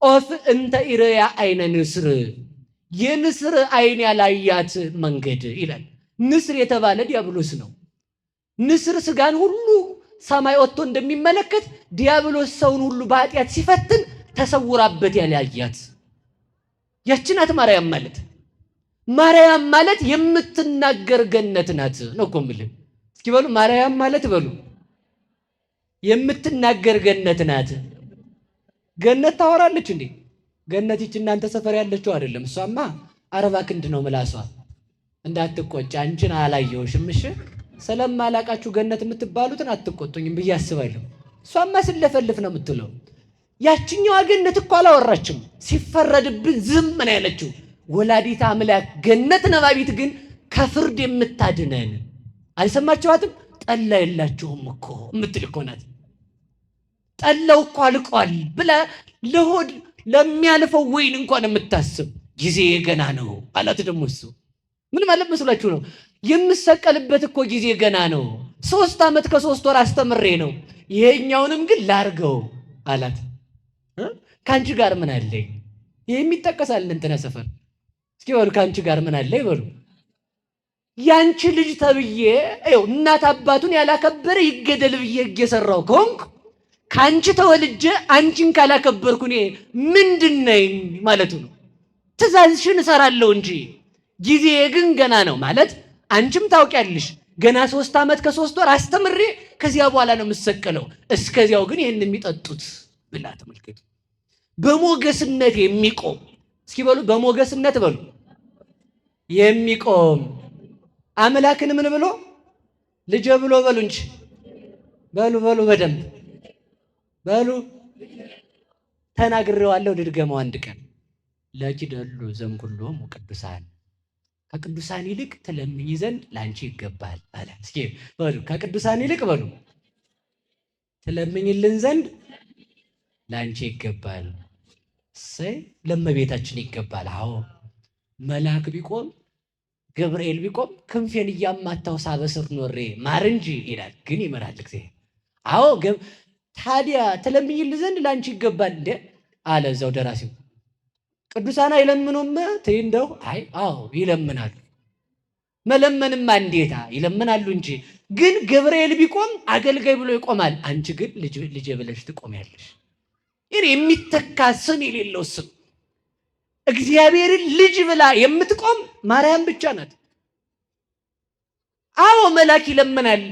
ኦፍ እንተ ኢርያ አይነ ንስር፣ የንስር ዓይን ያላያት መንገድ ይላል። ንስር የተባለ ዲያብሎስ ነው። ንስር ስጋን ሁሉ ሰማይ ወጥቶ እንደሚመለከት ዲያብሎስ ሰውን ሁሉ በኃጢአት ሲፈትን ተሰውራበት ያላያት ያቺ ናት ማርያም ማለት። ማርያም ማለት የምትናገር ገነት ናት ነው እኮ የምልህ። እስኪ በሉ ማርያም ማለት በሉ የምትናገር ገነት ናት። ገነት ታወራለች እንዴ? ገነት ይች እናንተ ሰፈር ያለችው አይደለም። እሷማ 40 ክንድ ነው ምላሷ። እንዳትቆጭ አንቺን አላየሁሽም። እሺ ስለማላቃችሁ ገነት የምትባሉትን አትቆጡኝም ብዬ አስባለሁ። እሷማ ስለፈልፍ ነው የምትለው። ያችኛዋ ገነት እኮ አላወራችም። ሲፈረድብን ዝም ነው ያለችው። ወላዲተ አምላክ ገነት ነባቢት ግን ከፍርድ የምታድነን አልሰማችኋትም? ጠላ የላችሁም እኮ የምትል እኮ ናት። ጠላው እኮ አልቋል ብላ ለሆድ ለሚያልፈው ወይን እንኳን የምታስብ ጊዜ ገና ነው አላት። ደግሞ እሱ ምን ማለት መስሏችሁ ነው? የምሰቀልበት እኮ ጊዜ ገና ነው። 3 ዓመት ከ3 ወር አስተምሬ ነው። ይሄኛውንም ግን ላርገው አላት። ከአንቺ ጋር ምን አለኝ? ይሄ የሚጠቀሳል እንትና ሰፈር። እስኪ በሉ ከአንቺ ጋር ምን አለ ይበሉ። ያንቺ ልጅ ተብዬ እናት አባቱን ያላከበረ ይገደል ብዬ እየሰራው ከሆንኩ ከአንቺ ተወልጄ አንቺን ካላከበርኩ እኔ ምንድን ነኝ ማለቱ ነው። ትእዛዝሽን እሰራለሁ እንጂ ጊዜ ግን ገና ነው ማለት አንቺም ታውቂያለሽ። ገና 3 ዓመት ከ3 ወር አስተምሬ ከዚያ በኋላ ነው የምሰቀለው። እስከዚያው ግን ይህን የሚጠጡት ብላ ተመልከቱ። በሞገስነት የሚቆም እስኪ በሉ በሞገስነት በሉ የሚቆም አምላክን ምን ብሎ ልጄ ብሎ በሉ እንጂ በሉ በደንብ በሉ ተናግሬዋለሁ። ልድገመው አንድ ቀን ለኪደሉ ዘምኩሎሙ ቅዱሳን ከቅዱሳን ይልቅ ትለምኝ ዘንድ ላንቺ ይገባል አለ። እስኪ በሉ ከቅዱሳን ይልቅ በሉ ትለምኝልን ዘንድ ላንቺ ይገባል። እሰይ ለእመቤታችን ይገባል። አዎ መልአክ ቢቆም ገብርኤል ቢቆም ክንፌን እያማታው ሳበስር ኖሬ ማር እንጂ ይላል፣ ግን ይመራል እግዚአብሔር። አዎ ታዲያ ትለምኝልን ዘንድ ላንቺ ይገባል እንዴ አለ እዛው ደራሲው። ቅዱሳን አይለምኑም ትይ እንደው አይ አዎ ይለምናሉ። መለመንማ እንዴታ ይለምናሉ እንጂ። ግን ገብርኤል ቢቆም አገልጋይ ብሎ ይቆማል። አንቺ ግን ልጄ ብለሽ ትቆሚያለሽ። ይሄ የሚተካ ስም የሌለው ስም እግዚአብሔርን ልጅ ብላ የምትቆም ማርያም ብቻ ናት። አዎ መልአክ ይለምናል።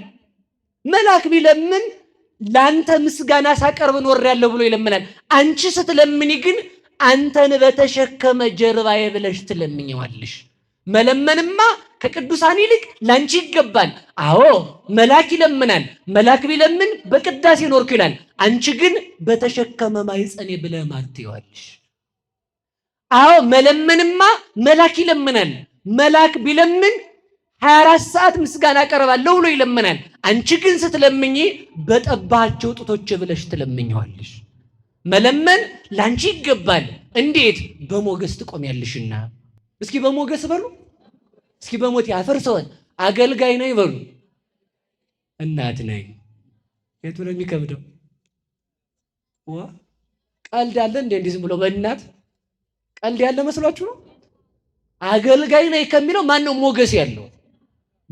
መልአክ ቢለምን ላንተ ምስጋና ሳቀርብ ኖሬያለሁ ብሎ ይለምናል። አንቺ ስትለምኒ ግን አንተን በተሸከመ ጀርባዬ ብለሽ ትለምኘዋለሽ። መለመንማ ከቅዱሳን ይልቅ ላንቺ ይገባል። አዎ መልአክ ይለምናል። መልአክ ቢለምን በቅዳሴ ኖርኩ ይላል። አንቺ ግን በተሸከመ ማኅፀኔ ብለህ ማርትዋለሽ። አዎ መለመንማ መልአክ ይለምናል። መልአክ ቢለምን 24 ሰዓት ምስጋና አቀርባለሁ ብሎ ይለምናል። አንቺ ግን ስትለምኚ በጠባቸው ጡቶች ብለሽ ትለምኘዋለሽ። መለመን ላንቺ ይገባል። እንዴት? በሞገስ ትቆሚያለሽና። እስኪ በሞገስ በሉ። እስኪ በሞት ያፈርሰውን አገልጋይ ነኝ በሉ። እናት ነኝ። የቱ ነው የሚከብደው? ቀልድ አለ እንዴ? እንዲህ ዝም ብሎ በእናት ቀልድ ያለ መስሏችሁ ነው? አገልጋይ ነኝ ከሚለው ማን ነው ሞገስ ያለው?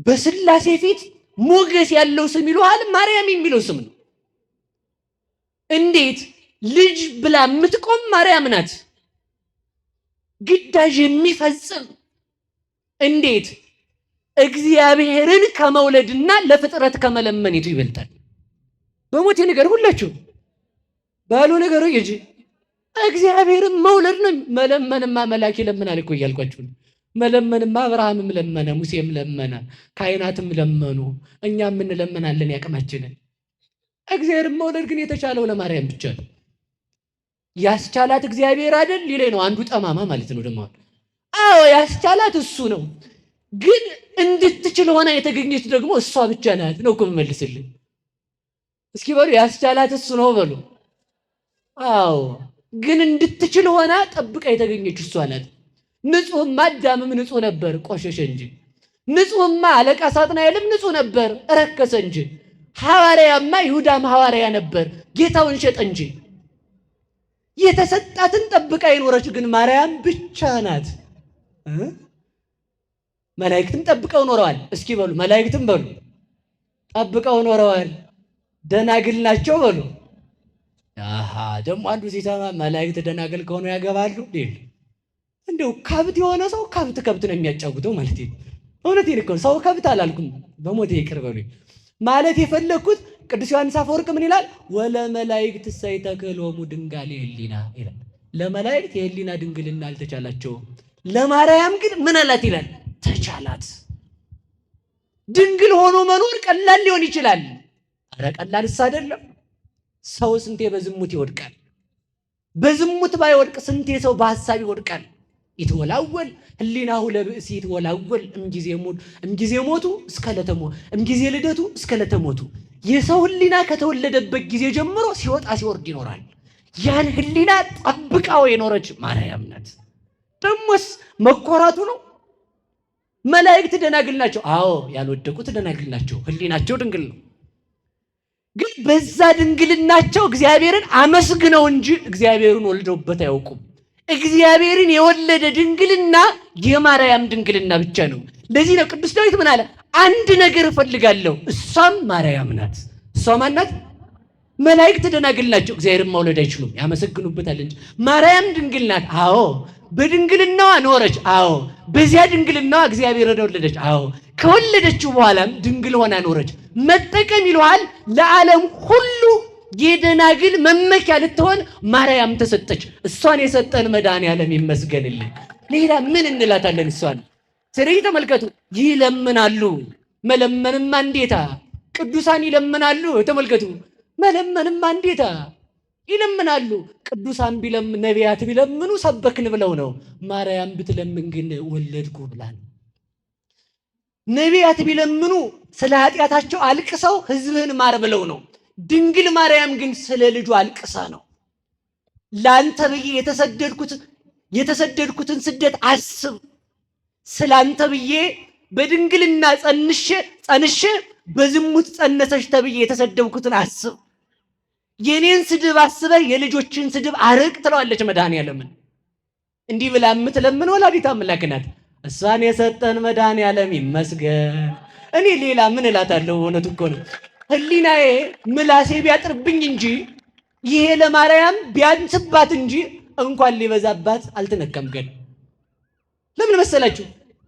በስላሴ ፊት ሞገስ ያለው ስም ይሉሃል። ማርያም የሚለው ስም ነው። እንዴት? ልጅ ብላ የምትቆም ማርያም ናት። ግዳጅ የሚፈጽም እንዴት? እግዚአብሔርን ከመውለድና ለፍጥረት ከመለመኒቱ ይበልጣል። በሞቴ ነገር ሁላችሁ ባሉ ነገሩ ይጂ እግዚአብሔርን መውለድ ነው። መለመንማ መልአክ ይለምናል እኮ እያልኳችሁ ነው። መለመንማ አብርሃምም ለመነ፣ ሙሴም ለመነ፣ ካህናትም ለመኑ፣ እኛም እንለምናለን ያቅማችንን። እግዚአብሔርን መውለድ ግን የተቻለው ለማርያም ብቻ ነው። ያስቻላት እግዚአብሔር አይደል ሊለኝ ነው አንዱ ጠማማ ማለት ነው። ደግሞ አዎ ያስቻላት እሱ ነው። ግን እንድትችል ሆና የተገኘች ደግሞ እሷ ብቻ ናት ነው እኮ የምመልስልኝ። እስኪ በሉ ያስቻላት እሱ ነው በሉ። አዎ ግን እንድትችል ሆና ጠብቃ የተገኘች እሷ ናት። ንጹሕማ አዳምም ንጹሕ ነበር፣ ቆሸሸ እንጂ። ንጹሕማ አለቃ ሳጥናኤልም ንጹሕ ነበር፣ ረከሰ እንጂ። ሐዋርያማ ይሁዳም ሐዋርያ ነበር፣ ጌታውን ሸጠ እንጂ። የተሰጣትን ጠብቃ የኖረች ግን ማርያም ብቻ ናት። መላእክትም ጠብቀው ኖረዋል። እስኪ በሉ መላእክትም በሉ ጠብቀው ኖረዋል። ደናግል ናቸው በሉ አሃ ደግሞ አንዱ ሲሰማ መላእክት ደናግል ከሆኑ ያገባሉ እንዴ? እንደው ከብት የሆነ ሰው ከብት ነው የሚያጫውተው ማለት ነው። እውነቴን እኮ ሰው ከብት አላልኩም፣ በሞቴ ይቅር በሉኝ። ማለት የፈለኩት ቅዱስ ዮሐንስ አፈወርቅ ምን ይላል? ወለ መላእክት ሳይተክሎሙ ድንጋሌ ህሊና ይላል። ለመላእክት የህሊና ድንግልና አልተቻላቸውም፣ ለማርያም ግን ምን አላት ይላል? ተቻላት። ድንግል ሆኖ መኖር ቀላል ሊሆን ይችላል። ኧረ ቀላልስ አይደለም። ሰው ስንቴ በዝሙት ይወድቃል። በዝሙት ባይወድቅ ስንቴ ሰው በሐሳብ ይወድቃል። ይተወላወል ህሊናሁ ለብእሲ ይተወላወል እምጊዜ ሞቱ እስከ ለተሞ እምጊዜ ልደቱ እስከ ለተሞቱ። የሰው ህሊና ከተወለደበት ጊዜ ጀምሮ ሲወጣ ሲወርድ ይኖራል። ያን ህሊና ጠብቃው የኖረች ማርያም ናት። ደሞስ መኮራቱ ነው። መላእክት ደናግል ናቸው። አዎ ያልወደቁት ደናግል ናቸው። ህሊናቸው ድንግል ነው። ግን በዛ ድንግልናቸው እግዚአብሔርን አመስግነው እንጂ እግዚአብሔርን ወልደውበት አያውቁም። እግዚአብሔርን የወለደ ድንግልና የማርያም ድንግልና ብቻ ነው። ለዚህ ነው ቅዱስ ዳዊት ምን አለ? አንድ ነገር እፈልጋለሁ፣ እሷም ማርያም ናት። እሷ ማን ናት? መላእክት ደናግል ናቸው፣ እግዚአብሔርን መውለድ አይችሉም፣ ያመሰግኑበታል እንጂ። ማርያም ድንግል ናት። አዎ በድንግልናዋ ኖረች። አዎ በዚያ ድንግልናዋ እግዚአብሔርን ወለደች። አዎ ከወለደችው በኋላም ድንግል ሆና ኖረች። መጠቀም ይለዋል ለዓለም ሁሉ የደናግል መመኪያ ልትሆን ማርያም ተሰጠች። እሷን የሰጠን መድኃኔዓለም ይመስገንልን። ሌላ ምን እንላታለን? እሷን ስለዚህ ተመልከቱ፣ ይለምናሉ። መለመንማ እንዴታ! ቅዱሳን ይለምናሉ። ተመልከቱ፣ መለመንማ እንዴታ! ይለምናሉ። ቅዱሳን ነቢያት ቢለምኑ ሰበክን ብለው ነው። ማርያም ብትለምን ግን ወለድኩ ብላ ነው። ነቢያት ቢለምኑ ስለ ኃጢአታቸው አልቅሰው ሕዝብህን ማር ብለው ነው። ድንግል ማርያም ግን ስለ ልጁ አልቅሳ ነው። ለአንተ ብዬ የተሰደድኩትን ስደት አስብ። ስለ አንተ ብዬ በድንግልና ጸንሼ በዝሙት ጸነሰች ተብዬ የተሰደብኩትን አስብ። የኔን ስድብ አስበህ የልጆችን ስድብ አርቅ ትለዋለች መድኃኔዓለምን። እንዲህ ብላ የምትለምን ወላዲተ አምላክ ናት። እሷን የሰጠን መድኃኔዓለም ይመስገን። እኔ ሌላ ምን እላታለሁ? እውነት እኮ ነው። ህሊናዬ ምላሴ ቢያጥርብኝ እንጂ ይሄ ለማርያም ቢያንስባት እንጂ እንኳን ሊበዛባት አልተነካም። ገና ለምን መሰላችሁ?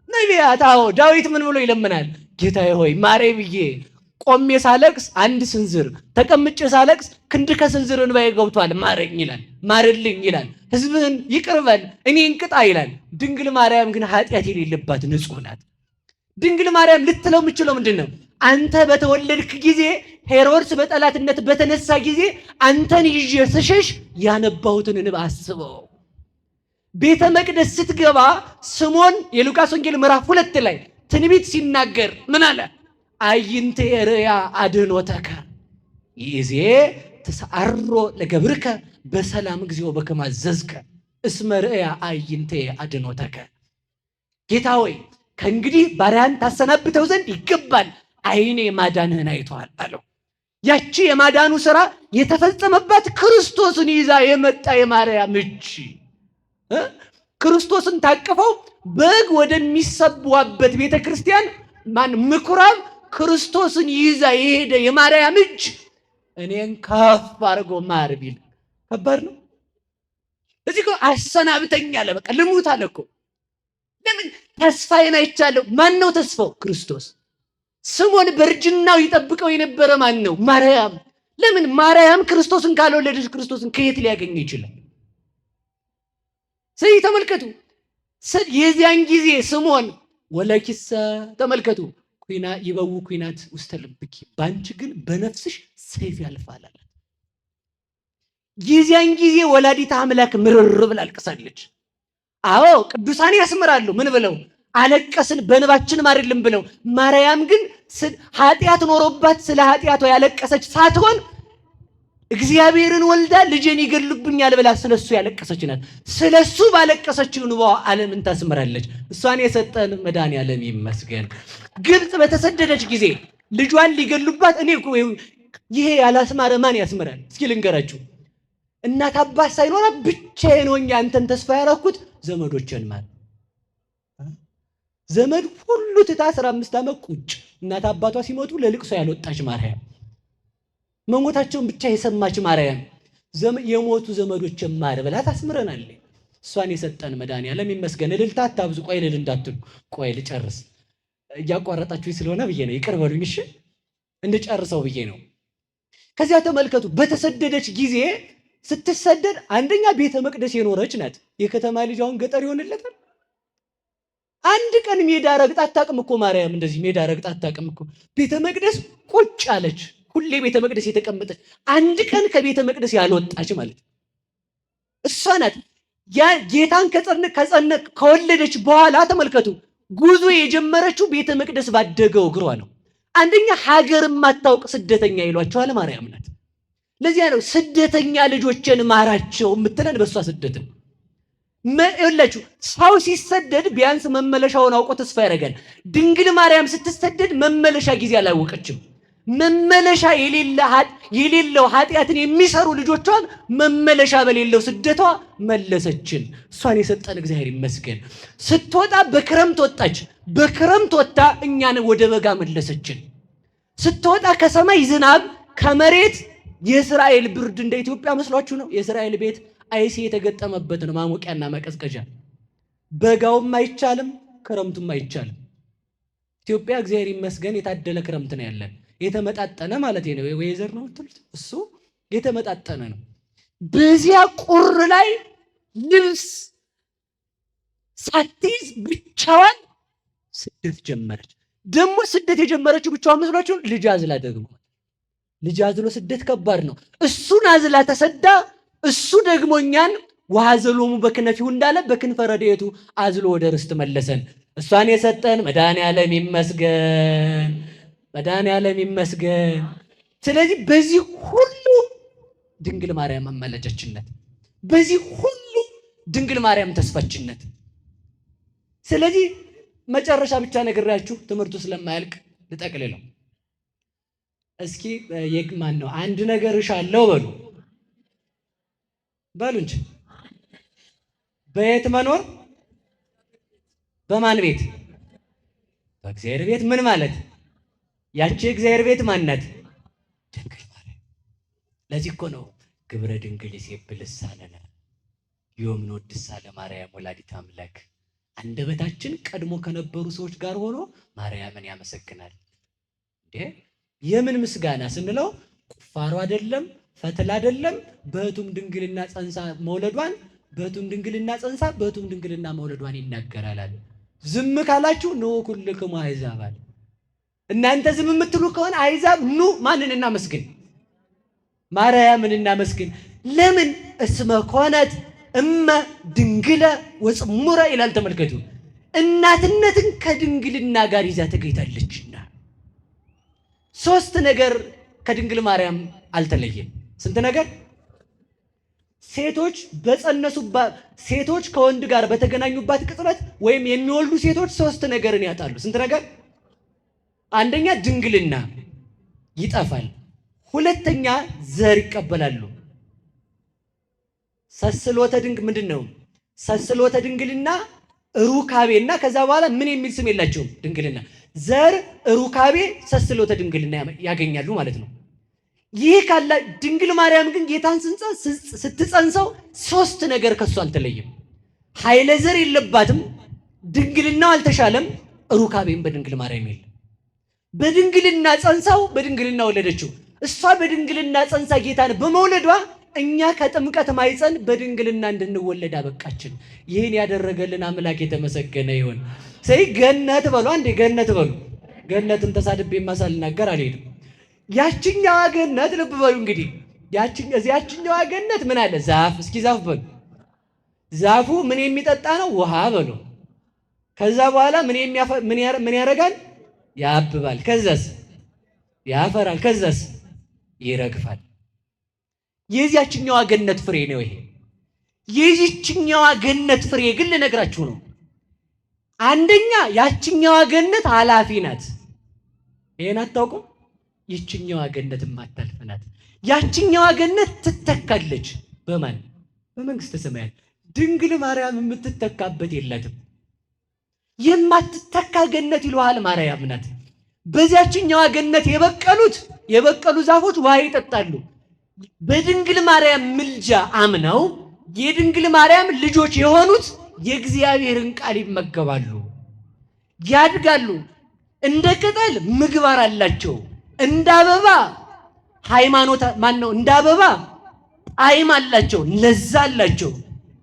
ነቢያት አዎ ዳዊት ምን ብሎ ይለምናል? ጌታዬ ሆይ ማሬ ብዬ ቆሜ ሳለቅስ አንድ ስንዝር፣ ተቀምጬ ሳለቅስ ክንድ ከስንዝር እንባዬ ገብቷል፣ ማረኝ ይላል፣ ማርልኝ ይላል። ህዝብህን ይቅር በል እኔን ቅጣ ይላል። ድንግል ማርያም ግን ኃጢአት የሌለባት ንጹሕ ናት። ድንግል ማርያም ልትለው የምችለው ምንድን ነው? አንተ በተወለድክ ጊዜ ሄሮድስ በጠላትነት በተነሳ ጊዜ አንተን ይዤ ስሸሽ ያነባሁትን እንባ አስበው። ቤተ መቅደስ ስትገባ ስምዖን የሉቃስ ወንጌል ምዕራፍ 2 ላይ ትንቢት ሲናገር ምን አለ? አይንቴ ርእያ አድኅኖተከ ይእዜ ተሰዓሮ ለገብርከ በሰላም እግዚኦ በከመ አዘዝከ እስመ ርእያ አይንቴ አድኅኖተከ። ጌታ ሆይ ከእንግዲህ ባሪያን ታሰናብተው ዘንድ ይገባል፣ ዓይኔ ማዳንህን አይተዋል አለው። ያቺ የማዳኑ ሥራ የተፈጸመባት ክርስቶስን ይዛ የመጣ የማርያም እጅ ክርስቶስን ታቅፈው በግ ወደሚሰዋበት ቤተ ክርስቲያን ምኩራብ ክርስቶስን ይዛ የሄደ የማርያም እጅ እኔን ከፍ አድርጎ ማር ቢል ከባድ ነው። እዚህ እኮ አሰናብተኝ አለ። በቃ ልሙት አለ እኮ። ለምን? ተስፋዬን አይቻለሁ። ማን ነው ተስፋው? ክርስቶስ። ስምዖን በእርጅናው ይጠብቀው የነበረ ማን ነው? ማርያም። ለምን? ማርያም ክርስቶስን ካልወለደች ክርስቶስን ከየት ሊያገኝ ይችላል? ስለዚህ ተመልከቱ፣ የዚያን ጊዜ ስምዖን ወለኪሰ ተመልከቱ ይበው ኩናት ውስተ ልብኪ፣ ባንቺ ግን በነፍስሽ ሰይፍ ያልፋል አላት። የዚያን ጊዜ ወላዲተ አምላክ ምርር ብላ አልቅሳለች። አዎ ቅዱሳን ያስምራሉ። ምን ብለው? አለቀስን በእንባችንም አይደለም ብለው። ማርያም ግን ኃጢአት ኖሮባት ስለ ኃጢአቷ ያለቀሰች ሳትሆን እግዚአብሔርን ወልዳ ልጄን ይገሉብኛል ብላ ስለሱ ያለቀሰች ናት። ስለሱ ባለቀሰችው እንባዋ ዓለምን ታስምራለች። እሷን የሰጠን መድኃኔዓለም ይመስገን። ግብፅ በተሰደደች ጊዜ ልጇን ሊገሉባት ይሄ ያላስማረ ማን ያስምራል? እስኪ ልንገራችሁ። እናት አባት ሳይኖራ ብቻዬን ሆኜ አንተን ተስፋ ያደረኩት ዘመዶችን ማለት ዘመድ ሁሉ ትታ 15 ዓመት ቁጭ እናት አባቷ ሲሞቱ ለልቅሶ ያልወጣች ማርያም፣ መሞታቸውን ብቻ የሰማች ማርያም፣ የሞቱ ዘመዶች ማር ብላ ታስምረናለች። እሷን የሰጠን መድኃኒዓለም ይመስገን። እልልታ አታብዙ። ቆይ እልል እንዳትሉ፣ ቆይ ልጨርስ። እያቋረጣችሁ ስለሆነ ብዬ ነው፣ ይቅር በሉኝ እሺ። እንድጨርሰው ብዬ ነው። ከዚያ ተመልከቱ፣ በተሰደደች ጊዜ ስትሰደድ አንደኛ ቤተ መቅደስ የኖረች ናት። የከተማ ልጅ አሁን ገጠር ይሆንለታል? አንድ ቀን ሜዳ ረግጣ አታውቅም እኮ ማርያም። እንደዚህ ሜዳ ረግጣ አታውቅም እኮ። ቤተ መቅደስ ቁጭ አለች፣ ሁሌ ቤተ መቅደስ የተቀመጠች፣ አንድ ቀን ከቤተ መቅደስ ያልወጣች ማለት እሷ ናት። ያ ጌታን ከወለደች በኋላ ተመልከቱ፣ ጉዞ የጀመረችው ቤተ መቅደስ ባደገው እግሯ ነው። አንደኛ ሀገር የማታውቅ ስደተኛ ይሏቸዋል ማርያም ናት። ለዚያ ነው ስደተኛ ልጆችን ማራቸው የምትለን በእሷ ስደት ነው። ይኸውላችሁ ሰው ሲሰደድ ቢያንስ መመለሻውን አውቆ ተስፋ ያደርጋል። ድንግል ማርያም ስትሰደድ መመለሻ ጊዜ አላወቀችም። መመለሻ የሌለው ኃጢአትን የሚሰሩ ልጆቿን መመለሻ በሌለው ስደቷ መለሰችን። እሷን የሰጠን እግዚአብሔር ይመስገን። ስትወጣ በክረምት ወጣች። በክረምት ወጣ እኛን ወደ በጋ መለሰችን። ስትወጣ ከሰማይ ዝናብ ከመሬት የእስራኤል ብርድ እንደ ኢትዮጵያ መስሏችሁ ነው? የእስራኤል ቤት አይሲ የተገጠመበት ነው፣ ማሞቂያና ማቀዝቀዣ። በጋውም አይቻልም፣ ክረምቱም አይቻልም። ኢትዮጵያ እግዚአብሔር ይመስገን የታደለ ክረምት ነው ያለን። የተመጣጠነ ማለት ነው። ወይዘር ነው የምትሉት፣ እሱ የተመጣጠነ ነው። በዚያ ቁር ላይ ልብስ ሳትይዝ ብቻዋን ስደት ጀመረች። ደግሞ ስደት የጀመረችው ብቻዋን መስሏችሁ? ልጅ አዝላ ደግሞ ልጅ አዝሎ ስደት ከባድ ነው። እሱን አዝላ ተሰዳ፣ እሱ ደግሞ እኛን ወሐዘሎሙ በክነፊሁ እንዳለ በክንፈ ረድኤቱ አዝሎ ወደ ርስት መለሰን። እሷን የሰጠን መድኃኒዓለም ይመስገን፣ መድኃኒዓለም ይመስገን። ስለዚህ በዚህ ሁሉ ድንግል ማርያም አማላጃችነት፣ በዚህ ሁሉ ድንግል ማርያም ተስፋችነት። ስለዚህ መጨረሻ ብቻ ነግሬያችሁ ትምህርቱ ስለማያልቅ ልጠቅልለው። እስኪ የግማን ነው አንድ ነገር እሻለሁ በሉ እንጂ። በየት መኖር? በማን ቤት? በእግዚአብሔር ቤት። ምን ማለት? ያቺ እግዚአብሔር ቤት ማናት? ድንግል ማርያም። ለዚህ እኮ ነው ግብረ ድንግል ይሴብል ልሳነነ ዮም ንወድሳ ለማርያም ወላዲተ አምላክ። አንደበታችን ቀድሞ ከነበሩ ሰዎች ጋር ሆኖ ማርያምን ያመሰግናል። እንዴ የምን ምስጋና ስንለው ቁፋሮ አይደለም፣ ፈትል አይደለም። በሕቱም ድንግልና ጸንሳ መውለዷን በሕቱም ድንግልና ጸንሳ በሕቱም ድንግልና መውለዷን ይናገራል። ዝም ካላችሁ ኑ ኩልክሙ አሕዛብ አለ። እናንተ ዝም የምትሉ ከሆነ አሕዛብ ኑ ማንን እናመስግን? ማርያምን እናመስግን። ለምን? እስመ ኮነት እመ ድንግለ ወጽሙረ ይላል። ተመልከቱ፣ እናትነትን ከድንግልና ጋር ይዛ ተገኝታለችና። ሶስት ነገር ከድንግል ማርያም አልተለየም። ስንት ነገር? ሴቶች ከወንድ ጋር በተገናኙባት ቅጽበት ወይም የሚወልዱ ሴቶች ሶስት ነገርን ያጣሉ። ስንት ነገር? አንደኛ ድንግልና ይጠፋል። ሁለተኛ ዘር ይቀበላሉ። ሰስሎተ ድንግ ምንድን ነው? ሰስሎተ ድንግልና ሩካቤና ከዛ በኋላ ምን የሚል ስም የላቸውም። ድንግልና፣ ዘር፣ ሩካቤ፣ ሰስሎተ ድንግልና ያገኛሉ ማለት ነው። ይህ ካለ ድንግል ማርያም ግን ጌታን ስትጸንሰው ሶስት ነገር ከሱ አልተለየም። ኃይለ ዘር የለባትም፣ ድንግልናው አልተሻለም፣ ሩካቤም በድንግል ማርያም የለም። በድንግልና ጸንሳው በድንግልና ወለደችው። እሷ በድንግልና ጸንሳ ጌታን በመውለዷ እኛ ከጥምቀት ማይፀን በድንግልና እንድንወለድ አበቃችን። ይህን ያደረገልን አምላክ የተመሰገነ ይሁን። ገነት በሉ አንዴ፣ ገነት በሉ። ገነትን ተሳድቤ ማሳልናገር አልሄድም። ያችኛዋ ገነት ልብ በሉ እንግዲህ፣ ያችኛዋ ገነት ምን አለ? ዛፍ። እስኪ ዛፍ በሉ። ዛፉ ምን የሚጠጣ ነው? ውሃ በሉ። ከዛ በኋላ ምን ያደርጋል? ያብባል። ከዛስ ያፈራል። ከዛስ ይረግፋል። የዚያችኛዋ ገነት ፍሬ ነው ይሄ። የዚችኛዋ ገነት ፍሬ ግን ልነግራችሁ ነው። አንደኛ ያችኛዋ ገነት ኃላፊ ናት። ይሄን አታውቁም? ይችኛዋ ገነት የማታልፍ ናት። ያችኛዋ ገነት ትተካለች። በማን? በመንግስተ ሰማያት። ድንግል ማርያም የምትተካበት የላትም። የማትተካ ገነት ይለዋል ማርያም ናት። በዚያችኛዋ ገነት የበቀሉ ዛፎች ውሃ ይጠጣሉ። በድንግል ማርያም ምልጃ አምነው የድንግል ማርያም ልጆች የሆኑት የእግዚአብሔርን ቃል ይመገባሉ፣ ያድጋሉ። እንደ ቅጠል ምግባር አላቸው፣ እንደ አበባ ሃይማኖት እንደ አበባ ጣዕም አላቸው፣ ለዛ አላቸው።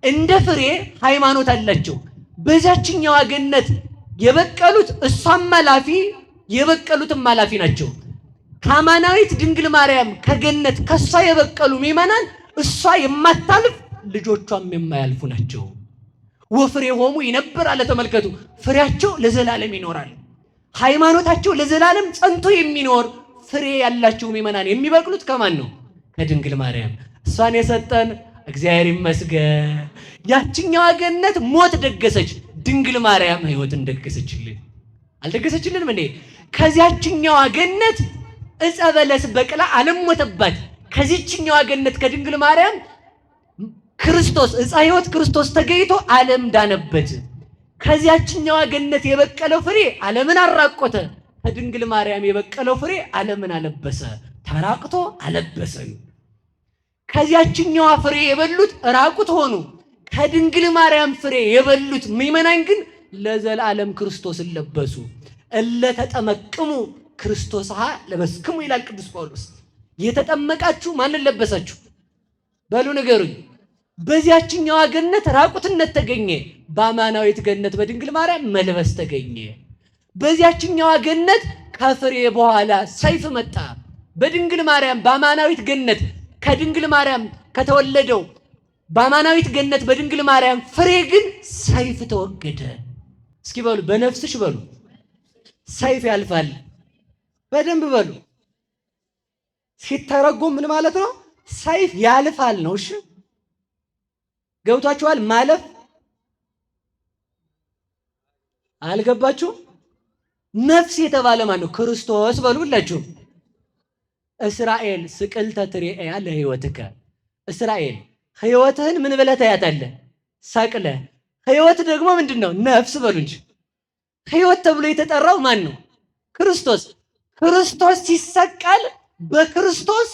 እንደ ፍሬ ሃይማኖት አላቸው። በዛችኛዋ ገነት የበቀሉት እሷም አላፊ የበቀሉትም አላፊ ናቸው። ከአማናዊት ድንግል ማርያም ከገነት ከሷ የበቀሉ ምእመናን እሷ የማታልፍ ልጆቿም የማያልፉ ናቸው። ወፍሬሆሙ ይነብር አለ። ተመልከቱ፣ ፍሬያቸው ለዘላለም ይኖራል። ሃይማኖታቸው ለዘላለም ጸንቶ የሚኖር ፍሬ ያላቸው ምእመናን የሚበቅሉት ከማን ነው? ከድንግል ማርያም። እሷን የሰጠን እግዚአብሔር ይመስገን። ያችኛዋ ገነት ሞት ደገሰች፣ ድንግል ማርያም ሕይወትን ደገሰችልን። አልደገሰችልንም እንዴ? ከዚያችኛዋ ገነት ዕፀ በለስ በቅላ ዓለም ሞተባት። ከዚችኛዋ ገነት ከድንግል ማርያም ክርስቶስ ዕፀ ሕይወት ክርስቶስ ተገኝቶ ዓለም ዳነበት። ከዚያችኛዋ ገነት የበቀለው ፍሬ ዓለምን አራቆተ። ከድንግል ማርያም የበቀለው ፍሬ ዓለምን አለበሰ። ተራቅቶ አለበሰን። ከዚያችኛዋ ፍሬ የበሉት ራቁት ሆኑ። ከድንግል ማርያም ፍሬ የበሉት ምእመናን ግን ለዘላለም ክርስቶስን ለበሱ። እለ ተጠመቅሙ ክርስቶስ ለበስክሙ ይላል ቅዱስ ጳውሎስ። የተጠመቃችሁ ማንን ለበሳችሁ? በሉ ንገሩኝ። በዚያችኛዋ ገነት ራቁትነት ተገኘ፣ በአማናዊት ገነት በድንግል ማርያም መልበስ ተገኘ። በዚያችኛዋ ገነት ከፍሬ በኋላ ሰይፍ መጣ። በድንግል ማርያም በአማናዊት ገነት ከድንግል ማርያም ከተወለደው በአማናዊት ገነት በድንግል ማርያም ፍሬ ግን ሰይፍ ተወገደ። እስኪ በሉ በነፍስሽ በሉ ሰይፍ ያልፋል። በደንብ በሉ። ሲተረጎም ምን ማለት ነው? ሰይፍ ያልፋል ነው። እሺ ገብቷችኋል? ማለፍ አልገባችሁ? ነፍስ የተባለ ማለት ነው ክርስቶስ በሉላችሁ። እስራኤል ስቅልተ ትሬያ ለሕይወትከ። እስራኤል ሕይወትህን ምን ብለህ ታያታለህ? ሰቅለ። ሕይወት ደግሞ ምንድን ነው? ነፍስ በሉ እንጂ። ሕይወት ተብሎ የተጠራው ማን ነው? ክርስቶስ። ክርስቶስ ሲሰቀል በክርስቶስ